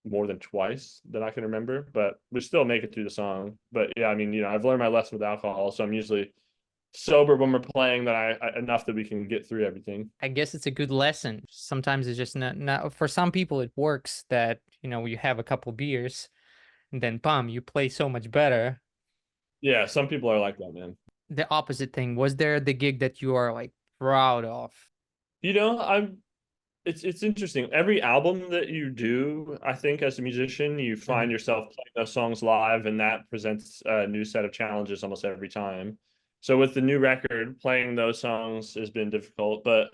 more than twice that I can remember, but we still make it through the song. But yeah, I mean, I've learned my lesson with alcohol, so I'm usually sober when we're playing that I enough that we can get through everything. I guess it's a good lesson. Sometimes it's just not for some people it works that, you have a couple beers and then bam, you play so much better. Yeah, some people are like that, man. The opposite thing. Was there the gig that you are like proud of? I'm it's interesting. Every album that you do, I think as a musician, you find Mhm. yourself playing those songs live, and that presents a new set of challenges almost every time. So with the new record, playing those songs has been difficult, but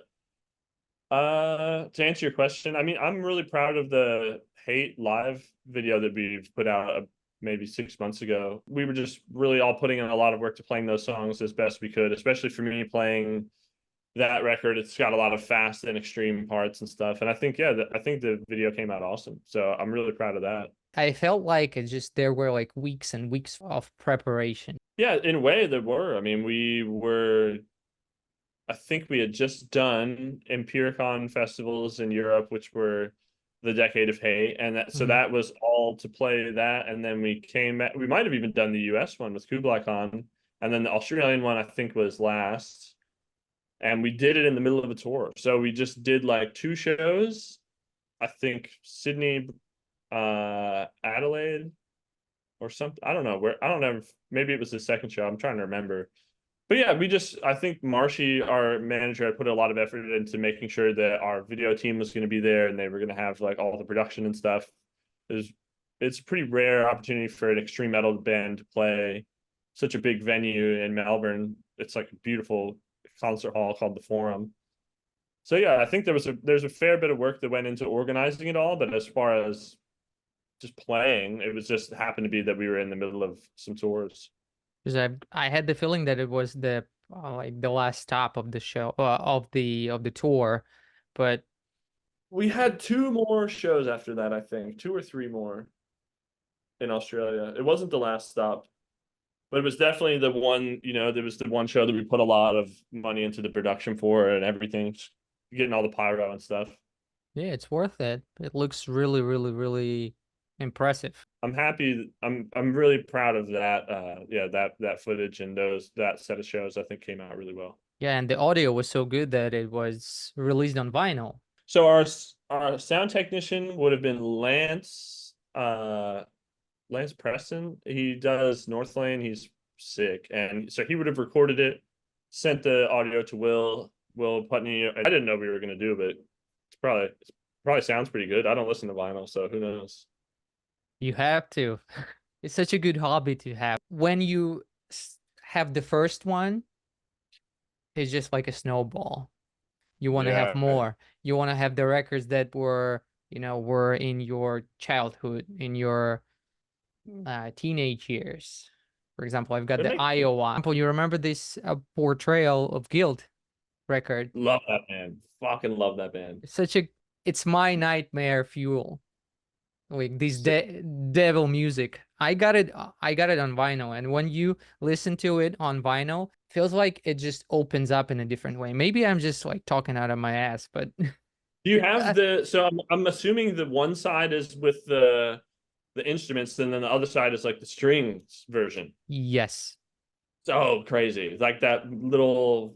to answer your question, I mean, I'm really proud of the Hate live video that we've put out maybe 6 months ago. We were just really all putting in a lot of work to playing those songs as best we could, especially for me playing that record. It's got a lot of fast and extreme parts and stuff. And I think, yeah, I think the video came out awesome. So I'm really proud of that. I felt like it just there were like weeks and weeks of preparation. Yeah, in a way there were. I mean, I think we had just done Empiricon festivals in Europe, which were the Decade of Hate, and so Mhm. that was all to play that. And then we came back. We might have even done the US one with Kublai Khan, and then the Australian one I think was last. And we did it in the middle of a tour, so we just did like two shows. I think Sydney, Adelaide, or something. I don't know where. I don't know. Maybe it was the second show. I'm trying to remember. But yeah, I think Marshy, our manager, had put a lot of effort into making sure that our video team was going to be there, and they were going to have like all the production and stuff. There's, it's a pretty rare opportunity for an extreme metal band to play such a big venue in Melbourne. It's like a beautiful concert hall called the Forum. So yeah, I think there's a fair bit of work that went into organizing it all, but as far as just playing, it was just happened to be that we were in the middle of some tours. Because I had the feeling that it was the like the last stop of the show of the tour, but We had two more shows after that, I think, two or three more in Australia. It wasn't the last stop, but it was definitely the one, there was the one show that we put a lot of money into the production for and everything, getting all the pyro and stuff. yeah, it's worth it. It looks really, really, really impressive. I'm happy. I'm really proud of that. Yeah, that footage and that set of shows I think came out really well. Yeah, and the audio was so good that it was released on vinyl. So our sound technician would have been Lance Preston. He does North Lane. He's sick, and so he would have recorded it, sent the audio to Will Putney. I didn't know we were gonna do, but it's probably sounds pretty good. I don't listen to vinyl, so who knows? You have to. It's such a good hobby to have. When you have the first one, it's just like a snowball. You want to have Yeah, more. You want to have the records that were in your childhood, in your teenage years. For example, I've got it the makes Iowa. For example, you remember this Portrayal of Guilt record? love that band. Fucking love that band. It's such a, it's my nightmare fuel. Like this So, devil music. I got it on vinyl, and when you listen to it on vinyl, feels like it just opens up in a different way. Maybe I'm just like talking out of my ass, but do you have uh, so I'm assuming the one side is with the instruments, and then the other side is like the strings version. yes. So crazy. Like that little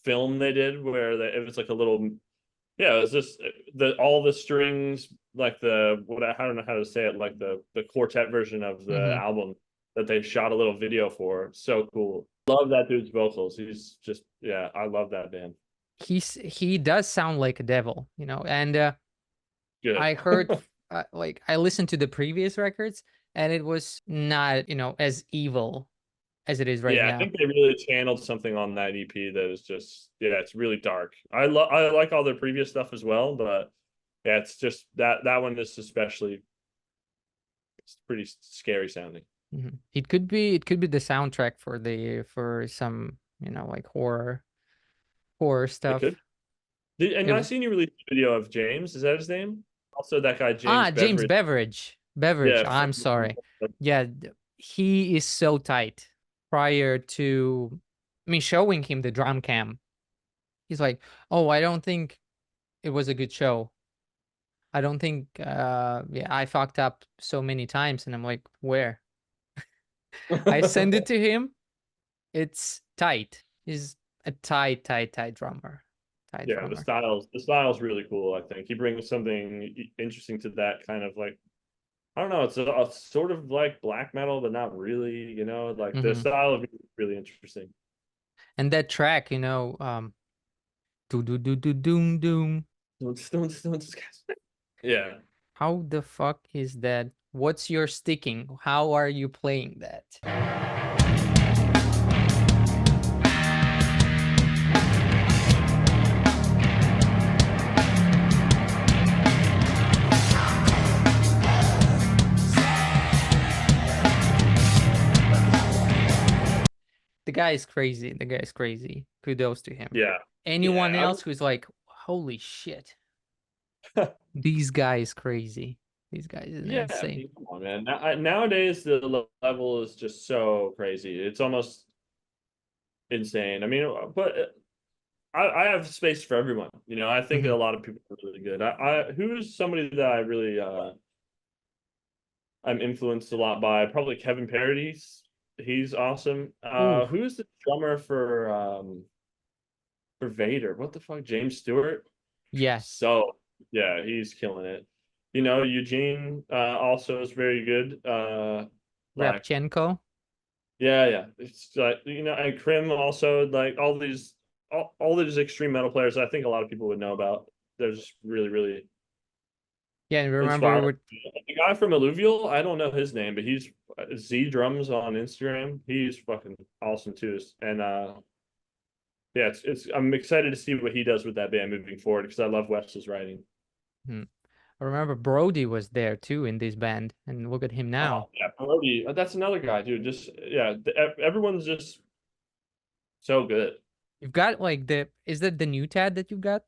film they did where it was like a little Yeah, it's just all the strings, like I don't know how to say it, like the quartet version of the Hmm. album that they shot a little video for. So cool. Love that dude's vocals. He's just, yeah, I love that band. He does sound like a devil, you know. And Good. I heard like I listened to the previous records, and it was not, you know, as evil as it is right Yeah, I now. think they really channeled something on that EP that is just, yeah, it's really dark. I like all their previous stuff as well, but yeah, it's just that one is especially, it's pretty scary sounding. Hmm. It could be the soundtrack for for some, you know, like horror It could. stuff. And I It, seen you release a video of James. Is that his name? Also, that guy James James Beveridge. Beveridge. Yeah, I'm sorry. Yeah, he is so tight. Prior to me showing him the drum cam, he's like, "Oh, I don't think it was a good show. I don't think yeah, I fucked up so many times." And I'm like, "Where?" I send it to him. It's tight. He's a tight drummer. Tight Yeah, drummer. the style's really cool. I think he brings something interesting to that kind of like, I don't know. It's a sort of like black metal, but not really. You know, like the Hmm. style of it is really interesting. And that track, you know, do do do do doom doom. Don't. Yeah. How the fuck is that? What's your sticking? How are you playing that? The guy is crazy. The guy is crazy. Kudos to him. Yeah. Anyone Yeah. else who's like, holy shit, these guys crazy. These guys is Yeah, I insane. mean, come on, man. Nowadays, the level is just so crazy. It's almost insane. I mean, but I have space for everyone. You know, I think a Hmm. lot of people are really good. Who's somebody that I really I'm influenced a lot by? Probably Kevin Paradis. He's awesome. Ooh, Who's the drummer for Vader? What the fuck? James Stewart? yeah. So yeah, he's killing it. You know, Eugene also is very good. Like Rapchenko. yeah. It's like, you know, and Krim also, like all these extreme metal players I think a lot of people would know about. They're just really, really Yeah, and remember inspiring. with The guy from Alluvial, I don't know his name, but he's Z Drums on Instagram. He's fucking awesome too. And yeah, it's I'm excited to see what he does with that band moving forward because I love Wes's writing. hmm, I remember Brody was there too in this band, and look at him now. Oh yeah, Brody, that's another guy, dude. Just yeah, everyone's just so good. You've got like the is that the new Tad that you've got?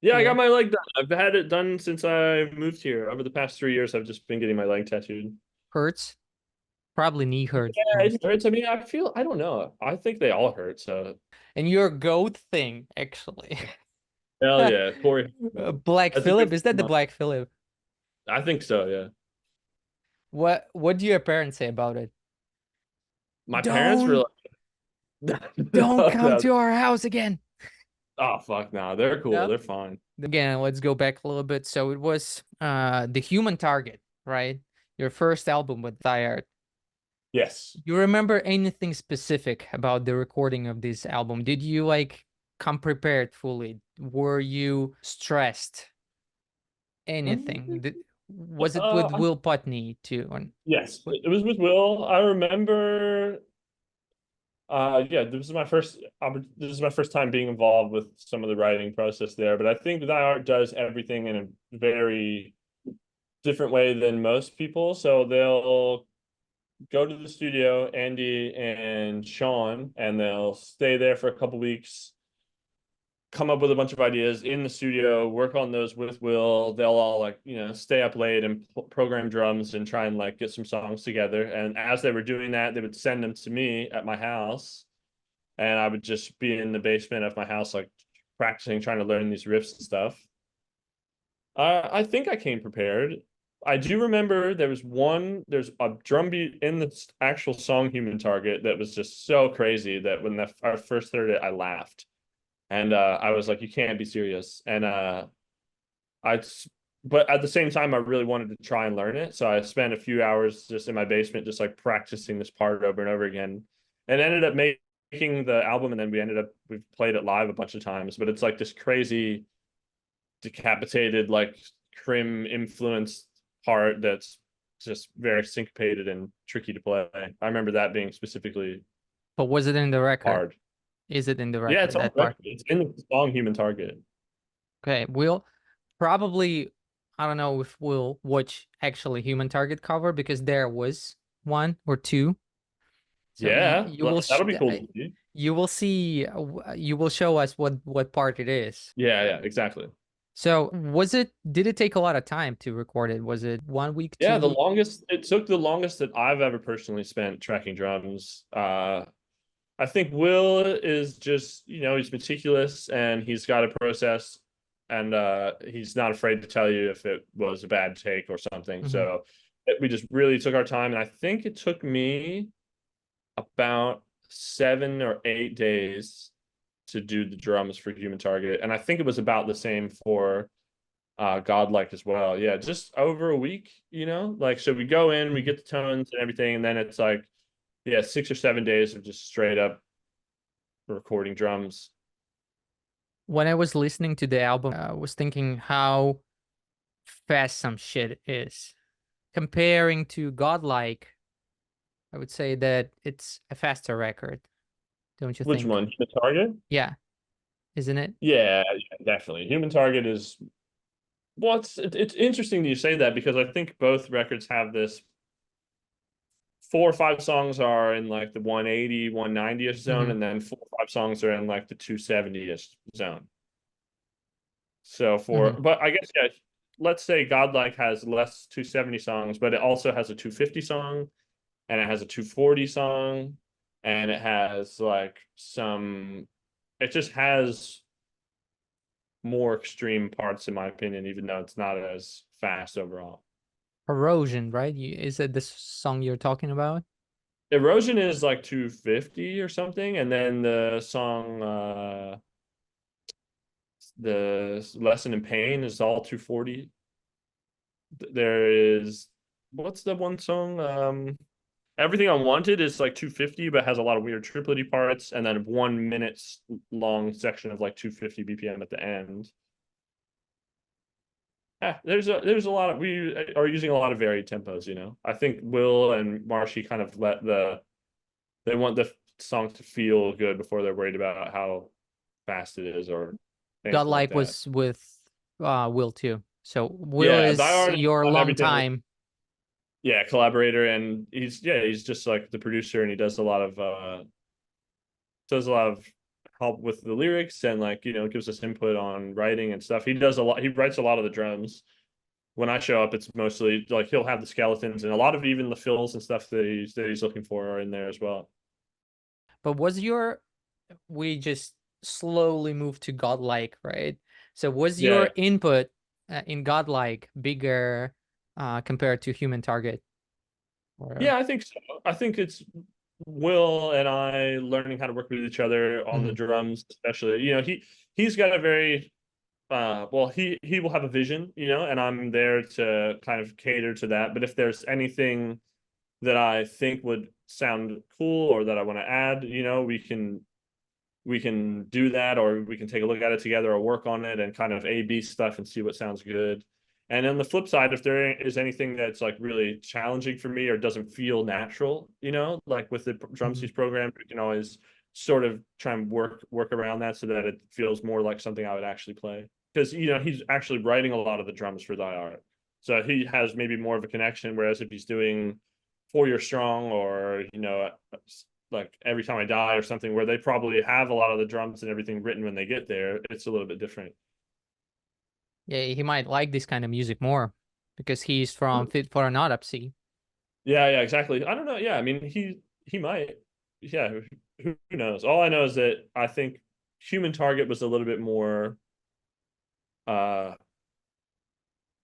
Yeah, I Yeah. got my leg done. I've had it done since I moved here. Over the past 3 years, I've just been getting my leg tattooed. Hurts. Probably knee hurts Yeah, it most. hurts. I mean, I don't know. I think they all hurt. So And your goat thing, actually. hell yeah, Corey. Black That's a good. Phillip, is that the Black Phillip? I think so. Yeah, What do your parents say about it? my parents were Don't like, don't come no. to our house again. Oh fuck, no, they're cool. No. They're fine. Again, let's go back a little bit. So it was The Human Target, right? Your first album with Thyart. Yes. You remember anything specific about the recording of this album? Did you like come prepared fully? Were you stressed? Anything? Was it with Uh, Will Putney too? yes, What? it was with Will. I remember. Yeah, this is my first time being involved with some of the writing process there, but I think that art does everything in a very different way than most people. So they'll go to the studio, Andy and Sean, and they'll stay there for a couple weeks, come up with a bunch of ideas in the studio, work on those with Will. They'll all like, you know, stay up late and program drums and try and like get some songs together. And as they were doing that, they would send them to me at my house, and I would just be in the basement of my house, like practicing, trying to learn these riffs and stuff. I think I came prepared. I do remember there's a drum beat in the actual song Human Target that was just so crazy that when I first heard it, I laughed. And I was like, you can't be serious. And I, but at the same time, I really wanted to try and learn it. So I spent a few hours just in my basement, just like practicing this part over and over again, and ended up making the album. And then we've played it live a bunch of times. But it's like this crazy, decapitated, like crim influenced part that's just very syncopated and tricky to play. I remember that being specifically But was it in the record? hard. Is it in the Yeah, it's record, on that the part? record. It's in the song Human Target. Okay, we'll probably, I don't know if we'll watch actually Human Target cover because there was one or two. So Yeah, you will that'll be cool to see. you will see you will show us what part it is. Yeah, yeah, exactly. So did it take a lot of time to record it? Was it 1 week, Yeah, 2 weeks? it took the longest that I've ever personally spent tracking drums. I think Will is just, he's meticulous and he's got a process, and he's not afraid to tell you if it was a bad take or something. Hmm. So we just really took our time, and I think it took me about 7 or 8 days to do the drums for Human Target, and I think it was about the same for Godlike as well. Yeah, just over a week, like, so we go in, we get the tones and everything, and then it's like, yeah, 6 or 7 days of just straight up recording drums. When I was listening to the album, I was thinking how fast some shit is. Comparing to Godlike, I would say that it's a faster record, don't you Which think? one? Human Target? Yeah, isn't it? Yeah, yeah, definitely. Human Target is, well, it's interesting that you say that, because I think both records have this. 4 or 5 songs are in like the 180, 190-ish zone, Hmm. and then 4 or 5 songs are in like the 270-ish zone. So Hmm. but I guess, yeah, let's say Godlike has less 270 songs, but it also has a 250 song, and it has a 240 song, and it has like it just has more extreme parts, in my opinion, even though it's not as fast overall. Erosion, right? Is it this song you're talking about? Erosion is like 250 or something, and then the song the Lesson in Pain is all 240. There is, what's the one song? Everything Unwanted is like 250, but has a lot of weird triplety parts, and then 1 minute long section of like 250 BPM at the end. Yeah, there's a lot of, we are using a lot of varied tempos. I think Will and Marshy kind of they want the song to feel good before they're worried about how fast it is or anything like Godlike that. was with Will too. So Will Yeah, is Diard your on long everything. time. Yeah, collaborator, and he's just like the producer, and he does a lot of help with the lyrics, and like, gives us input on writing and stuff. He writes a lot of the drums. When I show up, it's mostly like he'll have the skeletons, and a lot of even the fills and stuff that he's looking for are in there as well. But we just slowly moved to Godlike, right? So was Yeah, your input in Godlike bigger compared to Human Target? Or yeah, I think so. I think it's Will and I learning how to work with each other on the Mhm. drums, especially. He's got a very well, he will have a vision, and I'm there to kind of cater to that. But if there's anything that I think would sound cool or that I want to add, we can do that, or we can take a look at it together or work on it and kind of A/B stuff and see what sounds good. And on the flip side, if there is anything that's like really challenging for me or doesn't feel natural, like with the drums Mhm. he's programmed, we can always sort of try and work around that so that it feels more like something I would actually play. Because he's actually writing a lot of the drums for Die Art, so he has maybe more of a connection. Whereas if he's doing For Your Strong, or like Every Time I Die or something, where they probably have a lot of the drums and everything written when they get there, it's a little bit different. Yeah, he might like this kind of music more because he's from Fit for an Autopsy. Yeah, yeah, exactly. I don't know. Yeah, I mean, he might. Yeah, who knows? All I know is that I think Human Target was a little bit more. Uh,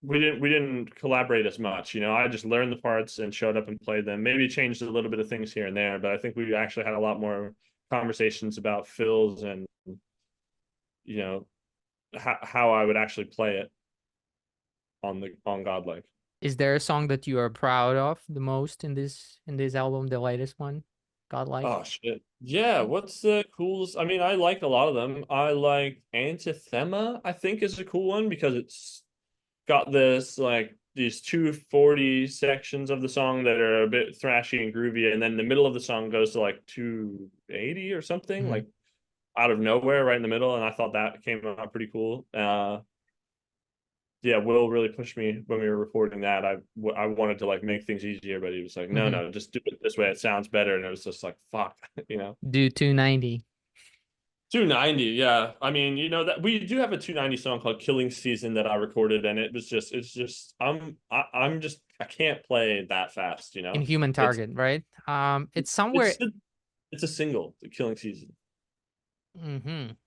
we didn't collaborate as much. I just learned the parts and showed up and played them. Maybe changed a little bit of things here and there, but I think we actually had a lot more conversations about fills and you know, how I would actually play it on Godlike. Is there a song that you are proud of the most in this album, the latest one, Godlike? Oh shit. Yeah, what's the coolest? I mean, I like a lot of them. I like Antithema, I think is a cool one because it's got this like these 240 sections of the song that are a bit thrashy and groovy, and then the middle of the song goes to like 280 or something, Hmm. like out of nowhere right in the middle, and I thought that came out pretty cool. Yeah, Will really pushed me when we were recording that. I wanted to like make things easier, but he was like, no, Hmm. no, just do it this way. It sounds better. And it was just like, fuck, Do 290. 290. Yeah. I mean, that we do have a 290 song called Killing Season that I recorded, and it's just, I'm just, I can't play that fast, Inhuman It's, Target, right? It's somewhere. it's, it's a single, the Killing Season. Hmm. Human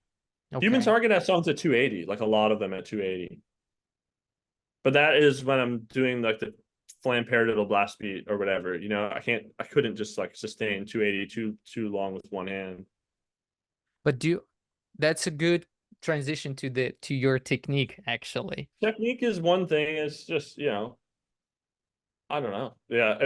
Okay. Target has songs at 280, like a lot of them at 280. But that is when I'm doing like the flam paradiddle blast beat or whatever. I couldn't just like sustain 280 too long with one hand. But that's a good transition to your technique, actually. Technique is one thing. It's just, I don't know. Yeah,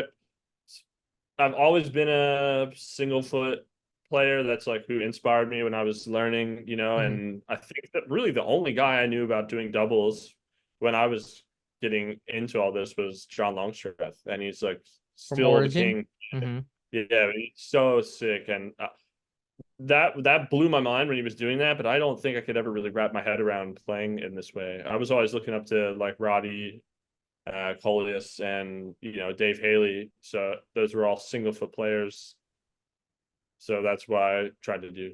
I've always been a single foot player. That's like who inspired me when I was learning, Hmm. and I think that really the only guy I knew about doing doubles when I was getting into all this was John Longstreth, and he's like From still the Origin. king. Hmm. Yeah, he's so sick, and that blew my mind when he was doing that. But I don't think I could ever really wrap my head around playing in this way. I was always looking up to like Roddy, Coleus, and Dave Haley. So those were all single foot players. So that's why I tried to do.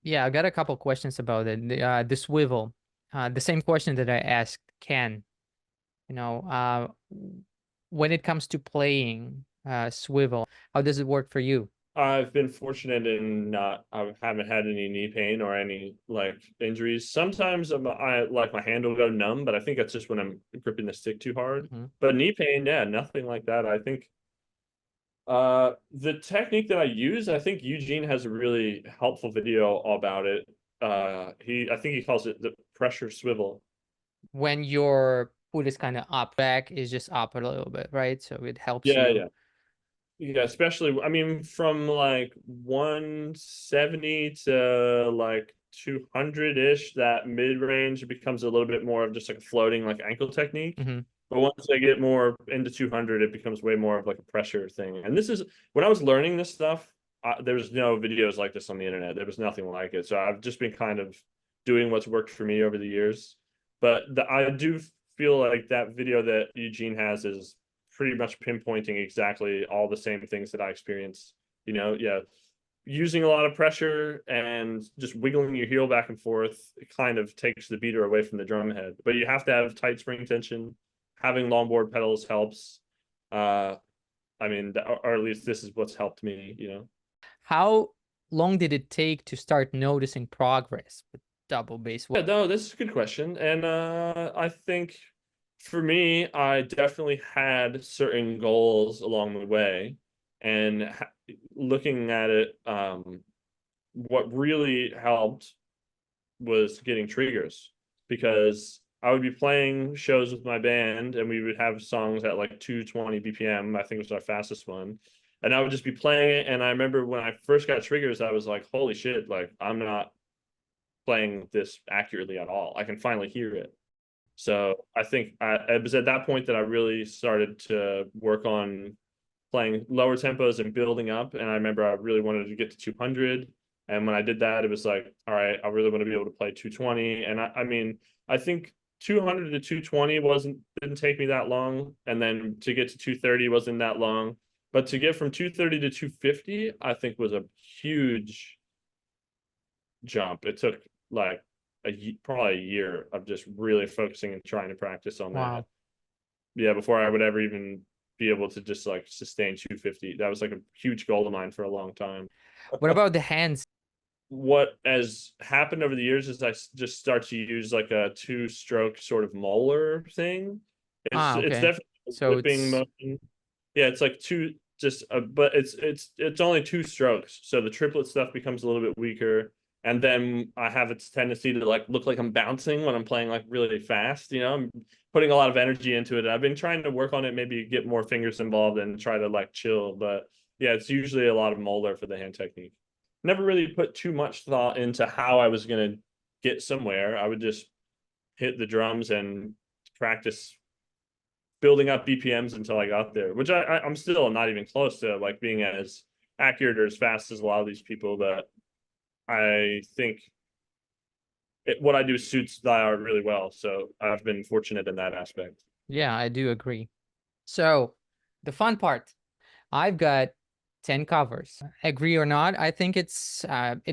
Yeah, I got a couple questions about it. The swivel. The same question that I asked Ken. You know, when it comes to playing swivel, how does it work for you? I've been fortunate in not, I haven't had any knee pain or any like injuries. Sometimes I like my hand will go numb, but I think that's just when I'm gripping the stick too hard. Hmm. But knee pain, yeah, nothing like that. I think the technique that I use, I think Eugene has a really helpful video about it. I think he calls it the pressure swivel. When your foot is kind of up, back is just up a little bit, right? So it helps Yeah, you. yeah. Yeah, especially I mean from like 170 to like 200-ish, that mid-range becomes a little bit more of just like a floating like ankle technique. Hmm. But once I get more into 200, it becomes way more of like a pressure thing. And this is when I was learning this stuff, there was no videos like this on the internet. There was nothing like it. So I've just been kind of doing what's worked for me over the years. But I do feel like that video that Eugene has is pretty much pinpointing exactly all the same things that I experienced. Yeah, using a lot of pressure and just wiggling your heel back and forth, it kind of takes the beater away from the drum head. But you have to have tight spring tension. Having longboard pedals helps. Uh, I mean, or at least this is what's helped me. How long did it take to start noticing progress with double bass? Yeah, no, this is a good question. And I think for me, I definitely had certain goals along the way. And looking at it, what really helped was getting triggers because I would be playing shows with my band and we would have songs at like 220 BPM. I think it was our fastest one. And I would just be playing it. And I remember when I first got triggers, I was like, holy shit, like I'm not playing this accurately at all. I can finally hear it. So I think it was at that point that I really started to work on playing lower tempos and building up. And I remember I really wanted to get to 200. And when I did that, it was like, all right, I really want to be able to play 220. And I mean, I think 200 to 220 didn't take me that long. And then to get to 230 wasn't that long. But to get from 230 to 250, I think was a huge jump. It took like probably a year of just really focusing and trying to practice on that. Wow. Yeah, before I would ever even be able to just like sustain 250. That was like a huge goal of mine for a long time. What about the hands? What has happened over the years is I just start to use like a two-stroke sort of molar thing. It's Okay. definitely a So whipping it's motion. Yeah, it's like two just but it's only two strokes. So the triplet stuff becomes a little bit weaker. And then I have its tendency to like look like I'm bouncing when I'm playing like really fast. I'm putting a lot of energy into it. I've been trying to work on it, maybe get more fingers involved and try to like chill. But yeah, it's usually a lot of Moeller for the hand technique. Never really put too much thought into how I was gonna get somewhere. I would just hit the drums and practice building up BPMs until I got there, which I'm still not even close to like being as accurate or as fast as a lot of these people. But I think what I do suits die art really well. So I've been fortunate in that aspect. Yeah, I do agree. So the fun part, I've got 10 covers. Agree or not, I think it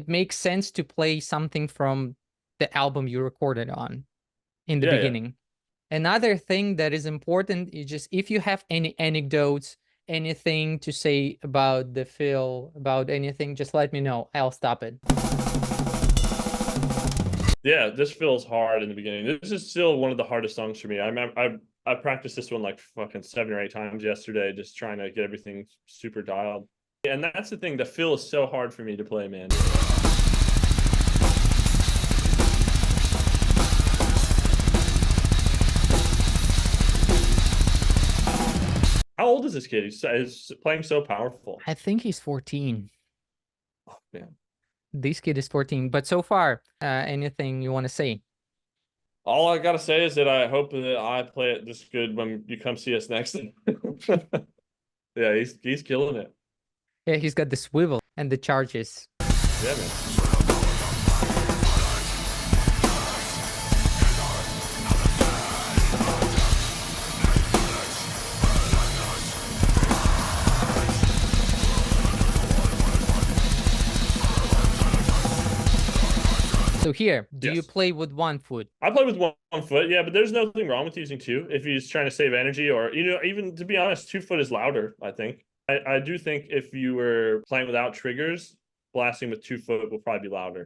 makes sense to play something from the album you recorded on in the Yeah, yeah. beginning. Another thing that is important is just if you have any anecdotes, anything to say about the fill, about anything, just let me know. I'll stop it. Yeah, this feels hard in the beginning. This is still one of the hardest songs for me. I practiced this one like fucking 7 or 8 times yesterday, just trying to get everything super dialed. And that's the thing. The fill is so hard for me to play, man. How old is this kid? He's playing so powerful. I think he's 14. Oh, man. This kid is 14. But so far, anything you want to say? All I gotta say is that I hope that I play it this good when you come see us next. Yeah, he's killing it. Yeah, he's got the swivel and the charges. Yeah, man. So here, do you Yes. play with one foot? I play with one foot, yeah, but there's nothing wrong with using two if he's trying to save energy, or even to be honest, 2 foot is louder, I think. I do think if you were playing without triggers, blasting with 2 foot will probably be louder.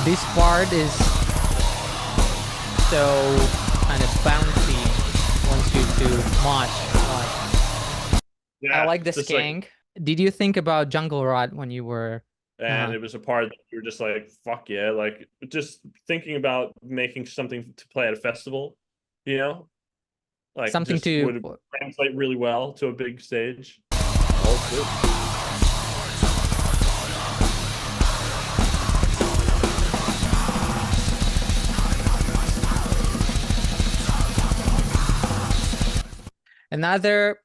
This part is so kind of bouncy, wants you to march. I Yeah, like the just like, skank. Did you think about Jungle Rot when you were and it was a part that you were just like, fuck yeah, like just thinking about making something to play at a festival, you know, like something just to would translate really well to a big stage. Oh, good. another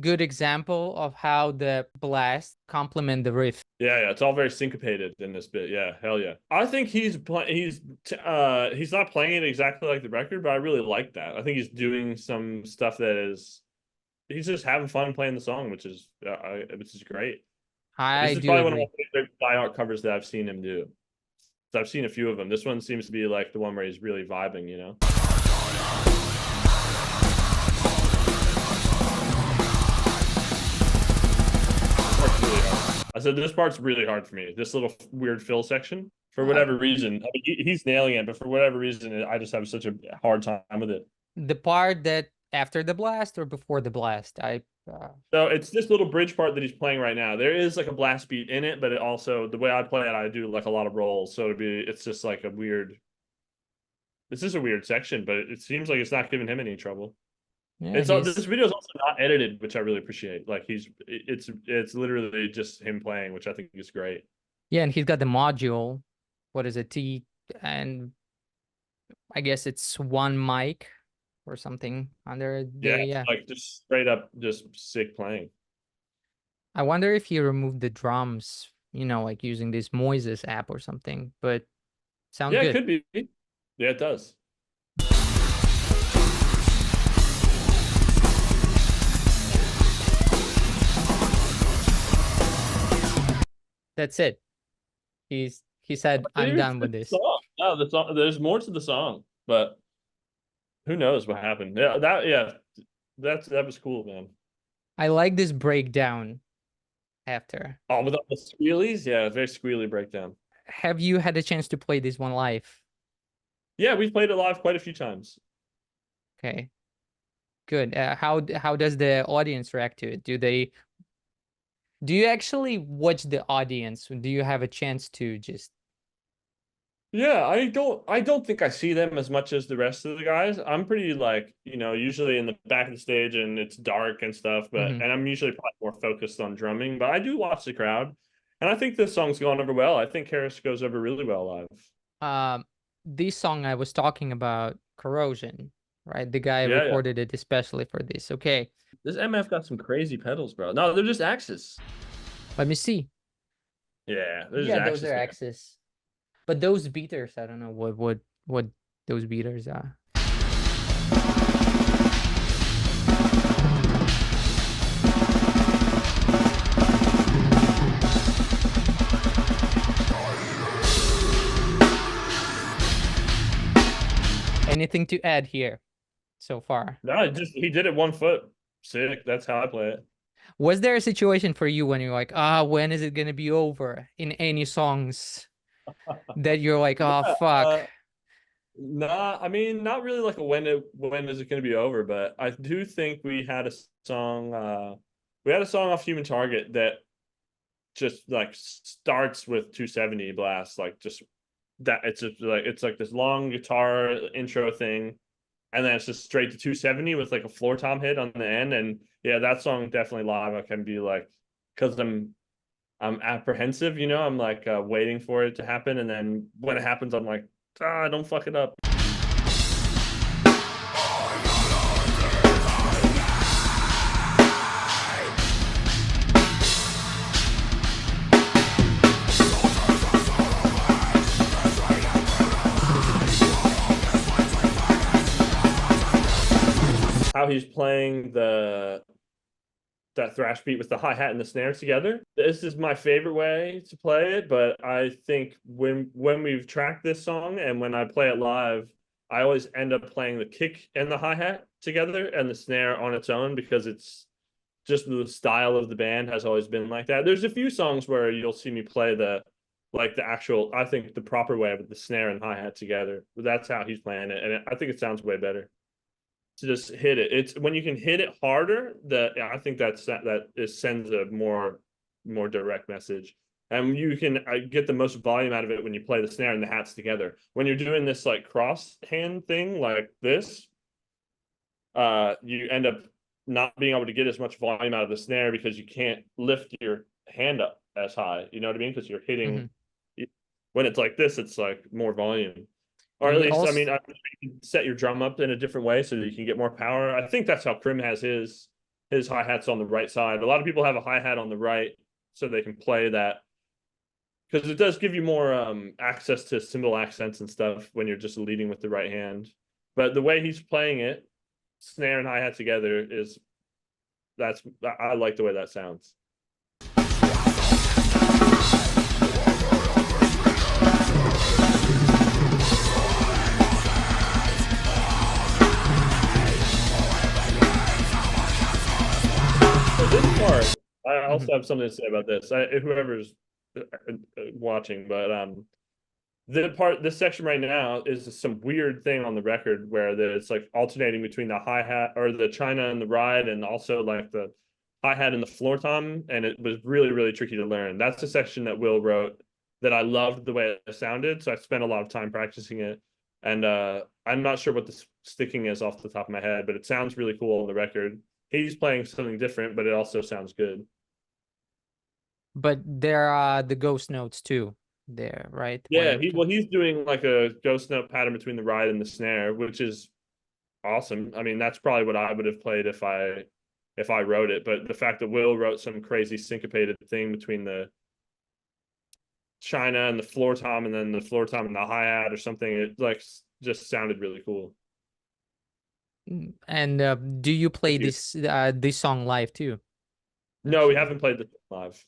good example of how the blast complement the riff? Yeah, it's all very syncopated in this bit. Yeah, hell yeah. I think he's not playing it exactly like the record, but I really like that. I think he's doing some stuff he's just having fun playing the song, which is great. This I is do probably one of my agree. favorite die art covers that I've seen him do. So I've seen a few of them. This one seems to be like the one where he's really vibing. Really hard. I said this part's really hard for me. This little weird fill section, for Uh, whatever reason, I mean, he's nailing it, but for whatever reason, I just have such a hard time with it. the part that after the blast or before the blast? So it's this little bridge part that he's playing right now. There is like a blast beat in it, but it also the way I play it, I do like a lot of rolls. So it's just like a weird. This is a weird section, but it seems like it's not giving him any trouble. Yeah, This video is also not edited, which I really appreciate. Like it's literally just him playing, which I think is great. and he's got the module. What is it? And I guess it's one mic or something under Yeah, there. it's Yeah. like just straight up, just sick playing. I wonder if he removed the drums, like using this Moises app or something, but sounds Yeah, it good. could be. Yeah, it does. That's it. He said, I'm Dude, done with this. song. No, the song. There's more to the song, but who knows what happened? That was cool, man. I like this breakdown after. Oh, with all the squealies, yeah, very squealy breakdown. have you had a chance to play this one live? Yeah, we've played it live quite a few times. Okay, good. How does the audience react to it? Do you actually watch the audience? Do you have a chance to just Yeah, I don't think I see them as much as the rest of the guys. I'm pretty like, usually in the back of the stage and it's dark and stuff, Mhm. and I'm usually probably more focused on drumming, but I do watch the crowd. And I think this song's gone over well. I think Harris goes over really well live. um this song I was talking about, Corrosion, right? The guy Yeah, yeah. recorded it especially for this. Okay, This MF got some crazy pedals, bro. No, they're just axes. let me see. Yeah, they're just Yeah, those axes, are man. axes. But those beaters, I don't know what those beaters are. Anything to add here so far? No, he did it 1 foot. Sick. That's how I play it. Was there a situation for you when you're like, when is it gonna be over in any songs that you're like, oh Yeah, fuck? nah, I mean, not really like a when is it going to be over, but I do think we had a song off Human Target that just like starts with 270 blast, like just that it's like this long guitar intro thing, and then it's just straight to 270 with like a floor tom hit on the end. And yeah, that song definitely live I can be like, because I'm apprehensive, I'm like waiting for it to happen, and then when it happens I'm like, don't fuck it up. How he's playing that thrash beat with the hi-hat and the snare together. This is my favorite way to play it, but I think when we've tracked this song and when I play it live, I always end up playing the kick and the hi-hat together and the snare on its own, because it's just the style of the band has always been like that. There's a few songs where you'll see me play the actual, I think the proper way with the snare and hi-hat together. That's how he's playing it, and I think it sounds way better to just hit it. It's when you can hit it harder that I think that it sends a more direct message, and you can get the most volume out of it when you play the snare and the hats together. When you're doing this like cross hand thing like this, you end up not being able to get as much volume out of the snare because you can't lift your hand up as high. You know what I mean? Because you're hitting. Hmm. When it's like this, it's like more volume. Or And at you least, I also mean, you can set your drum up in a different way so that you can get more power. I think that's how Krim has his hi-hats on the right side. A lot of people have a hi-hat on the right so they can play that, because it does give you more access to cymbal accents and stuff when you're just leading with the right hand. But the way he's playing it, snare and hi-hat together, I like the way that sounds. This part, I Mhm. also have something to say about this. Whoever's watching, but this section right now is some weird thing on the record where it's like alternating between the hi-hat or the China and the ride, and also like the hi-hat and the floor tom, and it was really, really tricky to learn. That's a section that Will wrote that I loved the way it sounded, so I spent a lot of time practicing it. And I'm not sure what the sticking is off the top of my head, but it sounds really cool on the record. He's playing something different, but it also sounds good. But there are the ghost notes too there, right? Yeah, he's doing like a ghost note pattern between the ride and the snare, which is awesome. I mean, that's probably what I would have played if I wrote it. But the fact that Will wrote some crazy syncopated thing between the China and the floor tom, and then the floor tom and the hi-hat or something, it like just sounded really cool. And do you play Thank you. this song live too? No, we Actually. haven't played this live.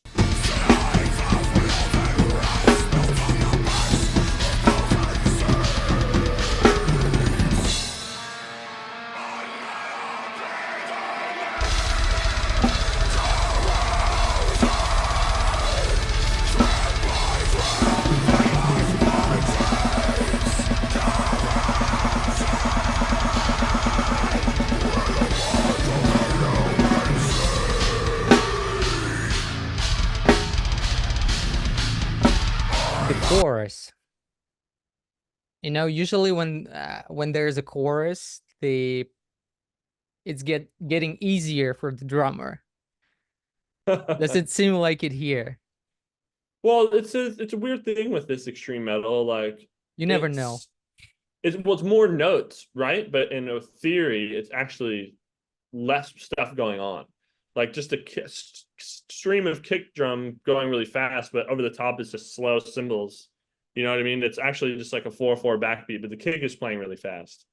chorus. You know, usually when there's a chorus, it's getting easier for the drummer. Does it seem like it here? Well, it's a weird thing with this extreme metal. Like You never know. it's more notes, right? But in a theory, it's actually less stuff going on. Like just a stream of kick drum going really fast, but over the top is just slow cymbals. You know what I mean? It's actually just like a 4/4 backbeat, but the kick is playing really fast.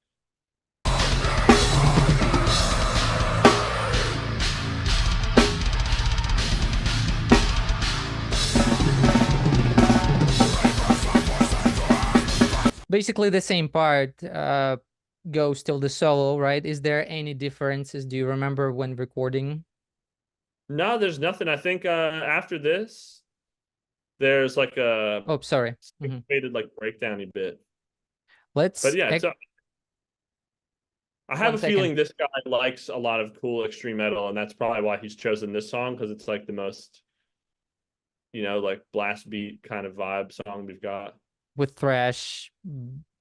Basically the same part goes till the solo, right? Is there any differences? Do you remember when recording? No, there's nothing. I think after this, there's like a Oh, sorry. faded like breakdowny bit. Let's But yeah, I have one a second. feeling this guy likes a lot of cool extreme metal, and that's probably why he's chosen this song, because it's like the most, you know, like blast beat kind of vibe song we've got. With thrash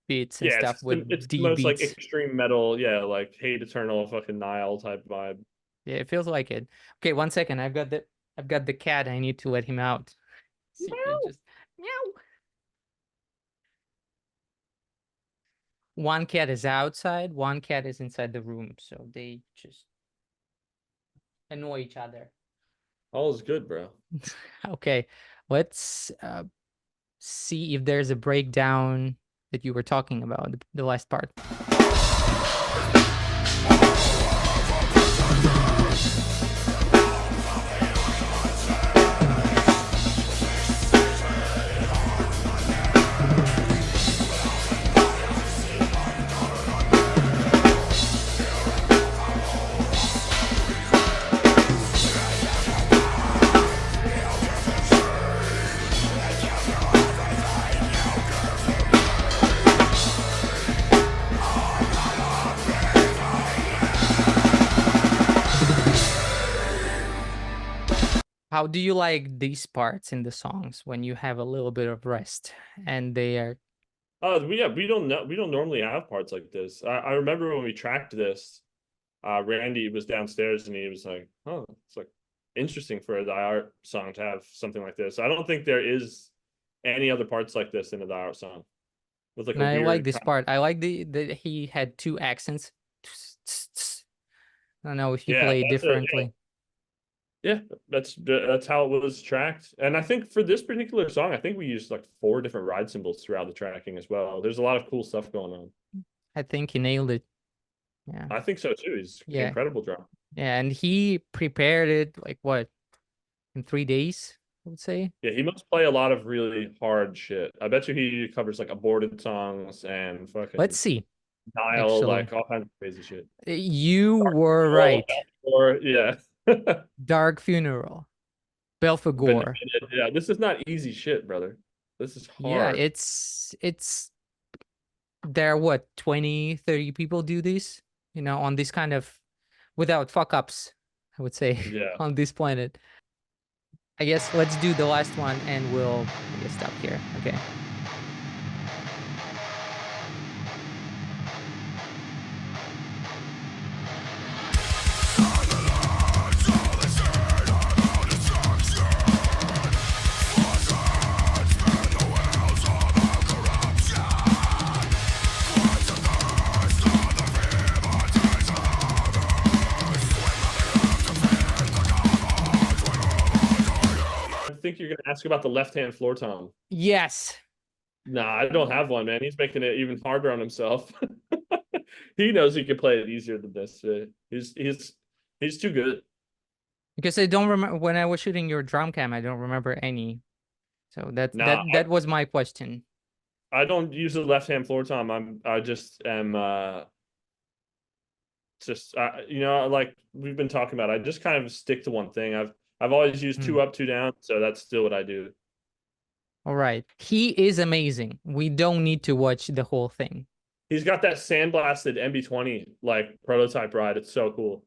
beats and Yeah, stuff with it's the D most like beats. extreme metal, yeah, like Hate Eternal, fucking Nile type vibe. Yeah, it feels like it. Okay, one second. I've got the cat. I need to let him out. So you can just meow. One cat is outside, one cat is inside the room, so they just annoy each other. All is good, bro. Okay, let's see if there's a breakdown that you were talking about, the last part. How do you like these parts in the songs when you have a little bit of rest and they are? Oh, we don't know. We don't normally have parts like this. I remember when we tracked this, Randy was downstairs and he was like, "Oh, it's like interesting for a Die Art song to have something like this." I don't think there is any other parts like this in a Die Art song with like And a I like weird this kind part. I like that he had two accents. I don't know if you yeah, play it that's a differently. yeah, that's how it was tracked. And I think for this particular song, I think we used like 4 different ride cymbals throughout the tracking as well. There's a lot of cool stuff going on. I think he nailed it. Yeah. I think so too. He's Yeah. incredible drummer. Yeah, and he prepared it like what, in 3 days, I would say. Yeah, he must play a lot of really hard shit. I bet you he covers like aborted songs and Let's fucking see, Nile, actually. like all kinds of crazy shit. You were Funeral, right. or yeah. Dark Funeral, Been Belphegor. yeah, this is not easy shit, brother. This is Yeah, hard. it's there are what, 20, 30 people do this, you know, on this kind of without fuck ups, I would say, Yeah. on this planet. I guess let's do the last one and we'll, I guess, stop here. Okay. I think you're gonna ask about the left-hand floor tom. Yes. Nah, I don't have one, man. He's making it even harder on himself. He knows he can play it easier than this. He's too good. Because I don't remember when I was shooting your drum cam, I don't remember any. So Nah, that was my question. I don't use the left-hand floor tom. I just am just you know, like we've been talking about, I just kind of stick to one thing. I've always used 2 up, 2 down, so that's still what I do. All right. He is amazing. We don't need to watch the whole thing. He's got that sandblasted MB20 like prototype ride. It's so cool.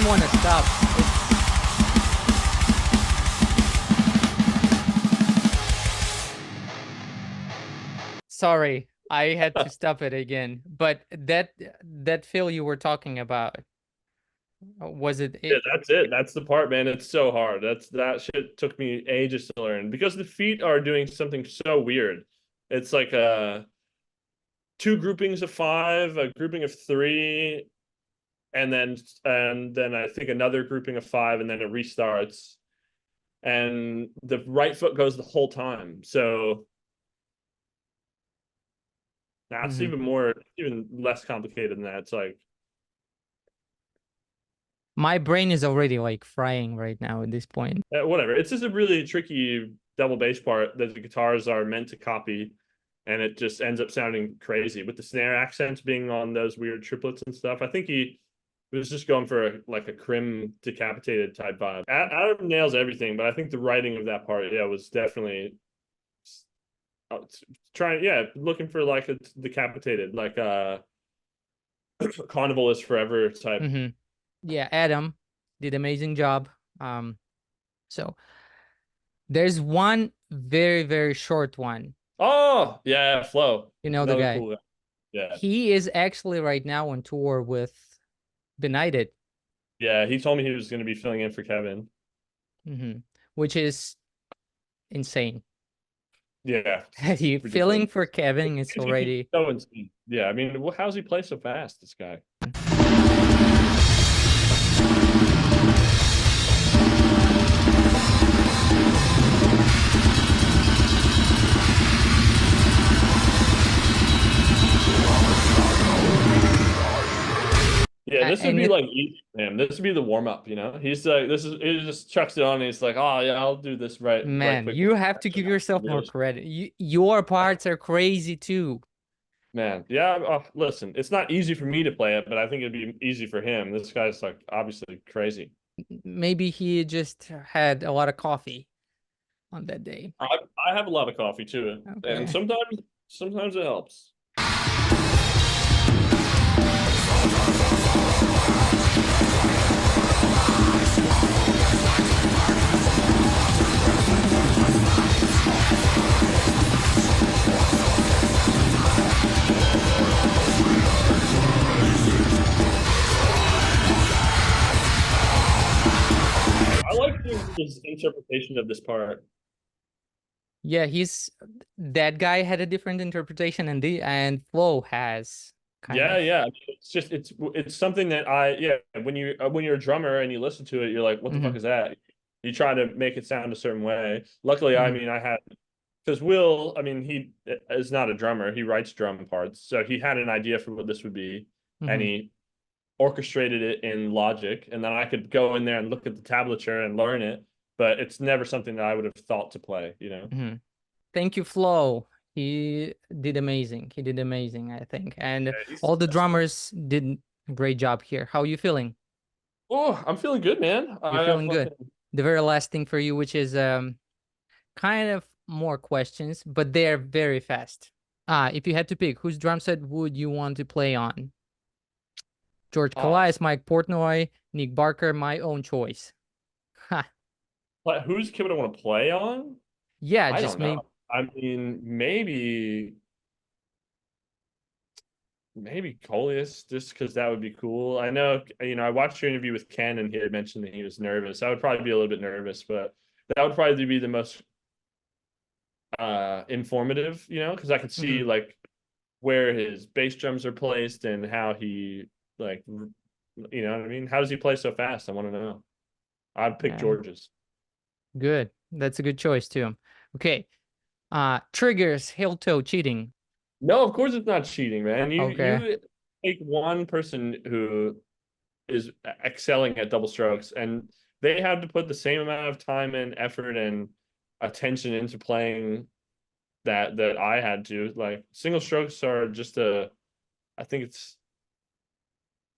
don't want to stop. Sorry, I had to stop it again. But that feel you were talking about, was it? Yeah, that's it. That's the part, man. It's so hard. That shit took me ages to learn because the feet are doing something so weird. It's like two groupings of five, a grouping of three, and then I think another grouping of five, and then it restarts. And the right foot goes the whole time. So that's Mhm. even less complicated than that. It's like My brain is already like frying right now at this point. whatever. It's just a really tricky double bass part that the guitars are meant to copy, and it just ends up sounding crazy with the snare accents being on those weird triplets and stuff. I think he was just going for like a Crim decapitated type vibe. Adam nails everything, but I think the writing of that part, yeah, was definitely trying, yeah, looking for like a decapitated, like a Carnival is Forever type. Mhm. Yeah, Adam did amazing job. So there's one very, very short one. Oh yeah, Flo, You know the another guy. cool guy. Yeah, He is actually right now on tour with Benighted, yeah. He told me he was going to be filling in for Kevin. which is insane. Yeah, He it's ridiculous. filling for Kevin is He's already. so insane. Yeah, I mean, how's he play so fast? This guy. Yeah, this would And be it, like easy for him. This would be the warm up, you know. He's like, this is he just chucks it on. And he's like, oh yeah, I'll do this right man, quick. you have to give yourself more Really, credit. Your parts are crazy too. man, yeah. Listen, it's not easy for me to play it, but I think it'd be easy for him. This guy's like obviously crazy. Maybe he just had a lot of coffee on that day. I I have a lot of coffee too, and Okay. sometimes it helps. I like his interpretation of this part. Yeah, that guy had a different interpretation, and Flo has kind Yeah, of. yeah. It's something that yeah, when you're a drummer and you listen to it, you're like, what the Hmm. fuck is that? You try to make it sound a certain way. Luckily, I Hmm. mean, I had because Will, I mean, he is not a drummer. He writes drum parts, so he had an idea for what this would be, and Hmm. he orchestrated it in Logic, and then I could go in there and look at the tablature and learn it. But it's never something that I would have thought to play, you know? Hmm. Thank you, Flo. He did amazing. He did amazing, I think. And Yeah, he's all the that's cool. drummers did a great job here. How are you feeling? Oh, I'm feeling good, man. You're I feeling good. fucking The very last thing for you, which is kind of more questions, but they're very fast. If you had to pick, whose drum set would you want to play on? George oh, Calais, Mike Portnoy, Nick Barker, my own choice. Ha. whose kid would I want to play on? Yeah, I just don't know. maybe. I mean, maybe Coleus, just because that would be cool. I know, I watched your interview with Ken, and he had mentioned that he was nervous. I would probably be a little bit nervous, but that would probably be the most informative, because I could Mhm. see like where his bass drums are placed and how he like, you know what I mean? How does he play so fast? I want to know. I'd pick Yeah, George's. good. That's a good choice too. Okay. Triggers, heel toe, cheating. No, of course it's not cheating, man. You Okay. you take one person who is excelling at double strokes, and they have to put the same amount of time and effort and attention into playing that I had to. Like single strokes are just I think it's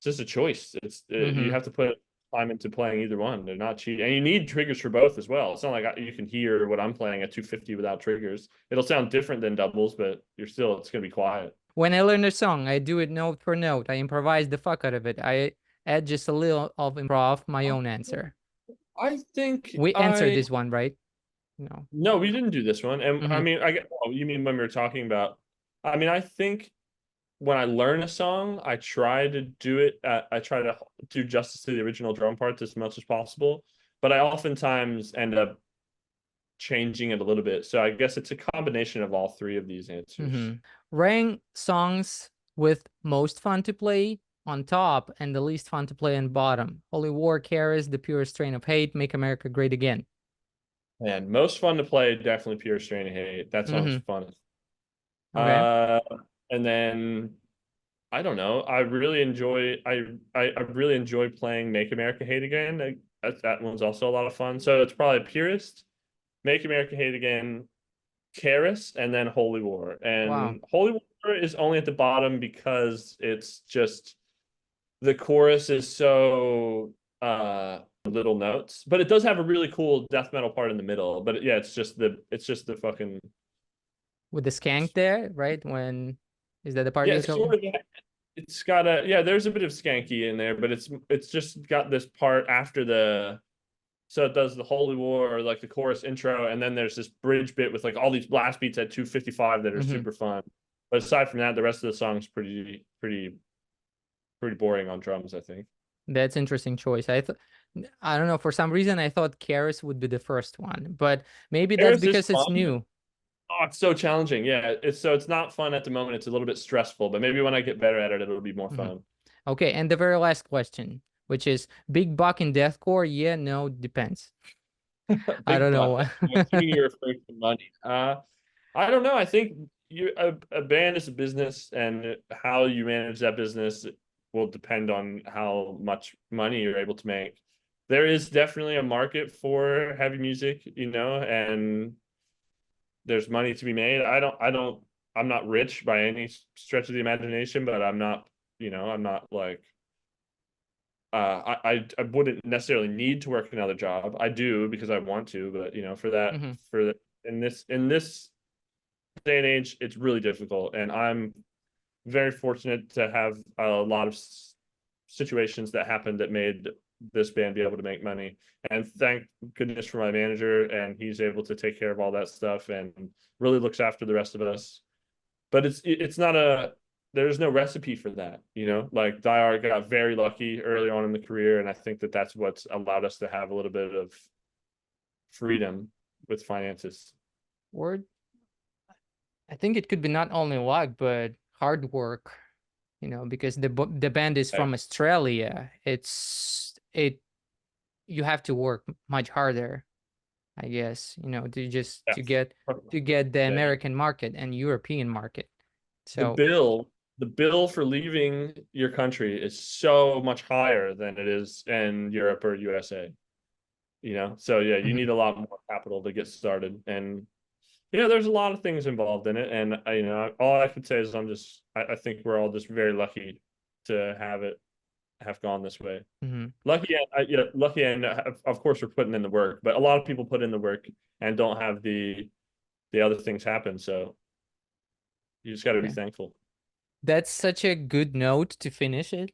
just a choice. You Mm-hmm. have to put time into playing either one. They're not cheating, and you need triggers for both as well. It's not like you can hear what I'm playing at 250 without triggers. It'll sound different than doubles, but it's gonna be quiet. When I learn a song, I do it note for note. I improvise the fuck out of it. add just a little of improv, my own answer. I think We answered this one, right? No. no, we didn't do this one. And I Mm-hmm. mean, I get, oh, you mean when we were talking about, I mean, I think when I learn a song, I try to do it, I try to do justice to the original drum parts as much as possible, but I oftentimes end up changing it a little bit. So I guess it's a combination of all three of these answers. Mm-hmm. Rank songs with most fun to play on top and the least fun to play on bottom. Holy War, Karis, The Purest Strain of Hate, Make America Great Again. And most fun to play, definitely Pure Strain of Hate. That song's Mm-hmm. fun. Okay. Uh, and then I don't know. I really enjoy playing Make America Hate Again. That one's also a lot of fun. So it's probably Purist, Make America Hate Again, Karis, and then Holy War. Wow. And Holy War is only at the bottom because it's just the chorus is so little notes, but it does have a really cool death metal part in the middle. But yeah, it's just the fucking With the skank there, right? When is that the part yeah, you're it's sort talking? of it's got a yeah, there's a bit of skanky in there, but it's just got this part after the so it does the Holy War or like the chorus intro, and then there's this bridge bit with like all these blast beats at 255 that are Mm-hmm. super fun. But aside from that, the rest of the song's pretty boring on drums, I think. That's interesting choice. I don't know, for some reason I thought Karis would be the first one, but maybe that's Paris is because it's fun. new. Oh, it's so challenging. Yeah, it's not fun at the moment. It's a little bit stressful, but maybe when I get better at it, it'll be more Mm-hmm. fun. Okay, and the very last question, which is big buck in deathcore? Yeah, no, depends. I Big don't buck. know. I'm assuming you're referring to money. I don't know. I think a band is a business, and how you manage that business will depend on how much money you're able to make. There is definitely a market for heavy music, and there's money to be made. I'm not rich by any stretch of the imagination, but I'm not like I wouldn't necessarily need to work another job. I do because I want to, but Hmm. in this day and age, it's really difficult, and I'm very fortunate to have a lot of situations that happened that made this band be able to make money. And thank goodness for my manager, and he's able to take care of all that stuff and really looks after the rest of us. But it's not a there's no recipe for that, Like Diar got very lucky early on in the career, and I think that that's what's allowed us to have a little bit of freedom with finances. Or I think it could be not only luck, but hard work, because the band is from Australia. You have to work much harder, I guess, to Yes. get the Yeah. American market and European market. The So, bill, the bill for leaving your country is so much higher than it is in Europe or USA. So yeah, you mhm. need a lot more capital to get started, and there's a lot of things involved in it. And all I could say is I think we're all just very lucky to have gone this way. Mhm. Lucky, and of course we're putting in the work, but a lot of people put in the work and don't have the other things happen. So you just got to be Yeah. thankful. That's such a good note to finish it.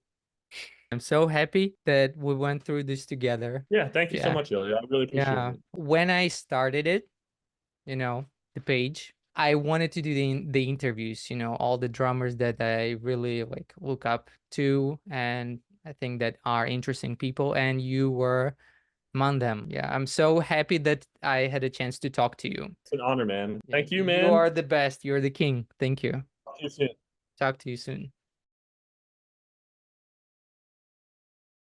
I'm so happy that we went through this together. Yeah, thank you so Yeah. much, Ilya. I really appreciate Yeah. it. When I started it, the page, I wanted to do the interviews, all the drummers that I really like look up to and I think that are interesting people, and you were among them. Yeah, I'm so happy that I had a chance to talk to you. It's an honor, man. Yeah, Thank you, you man. are the best. You're the king. Thank you. Talk to you soon. Talk to you soon.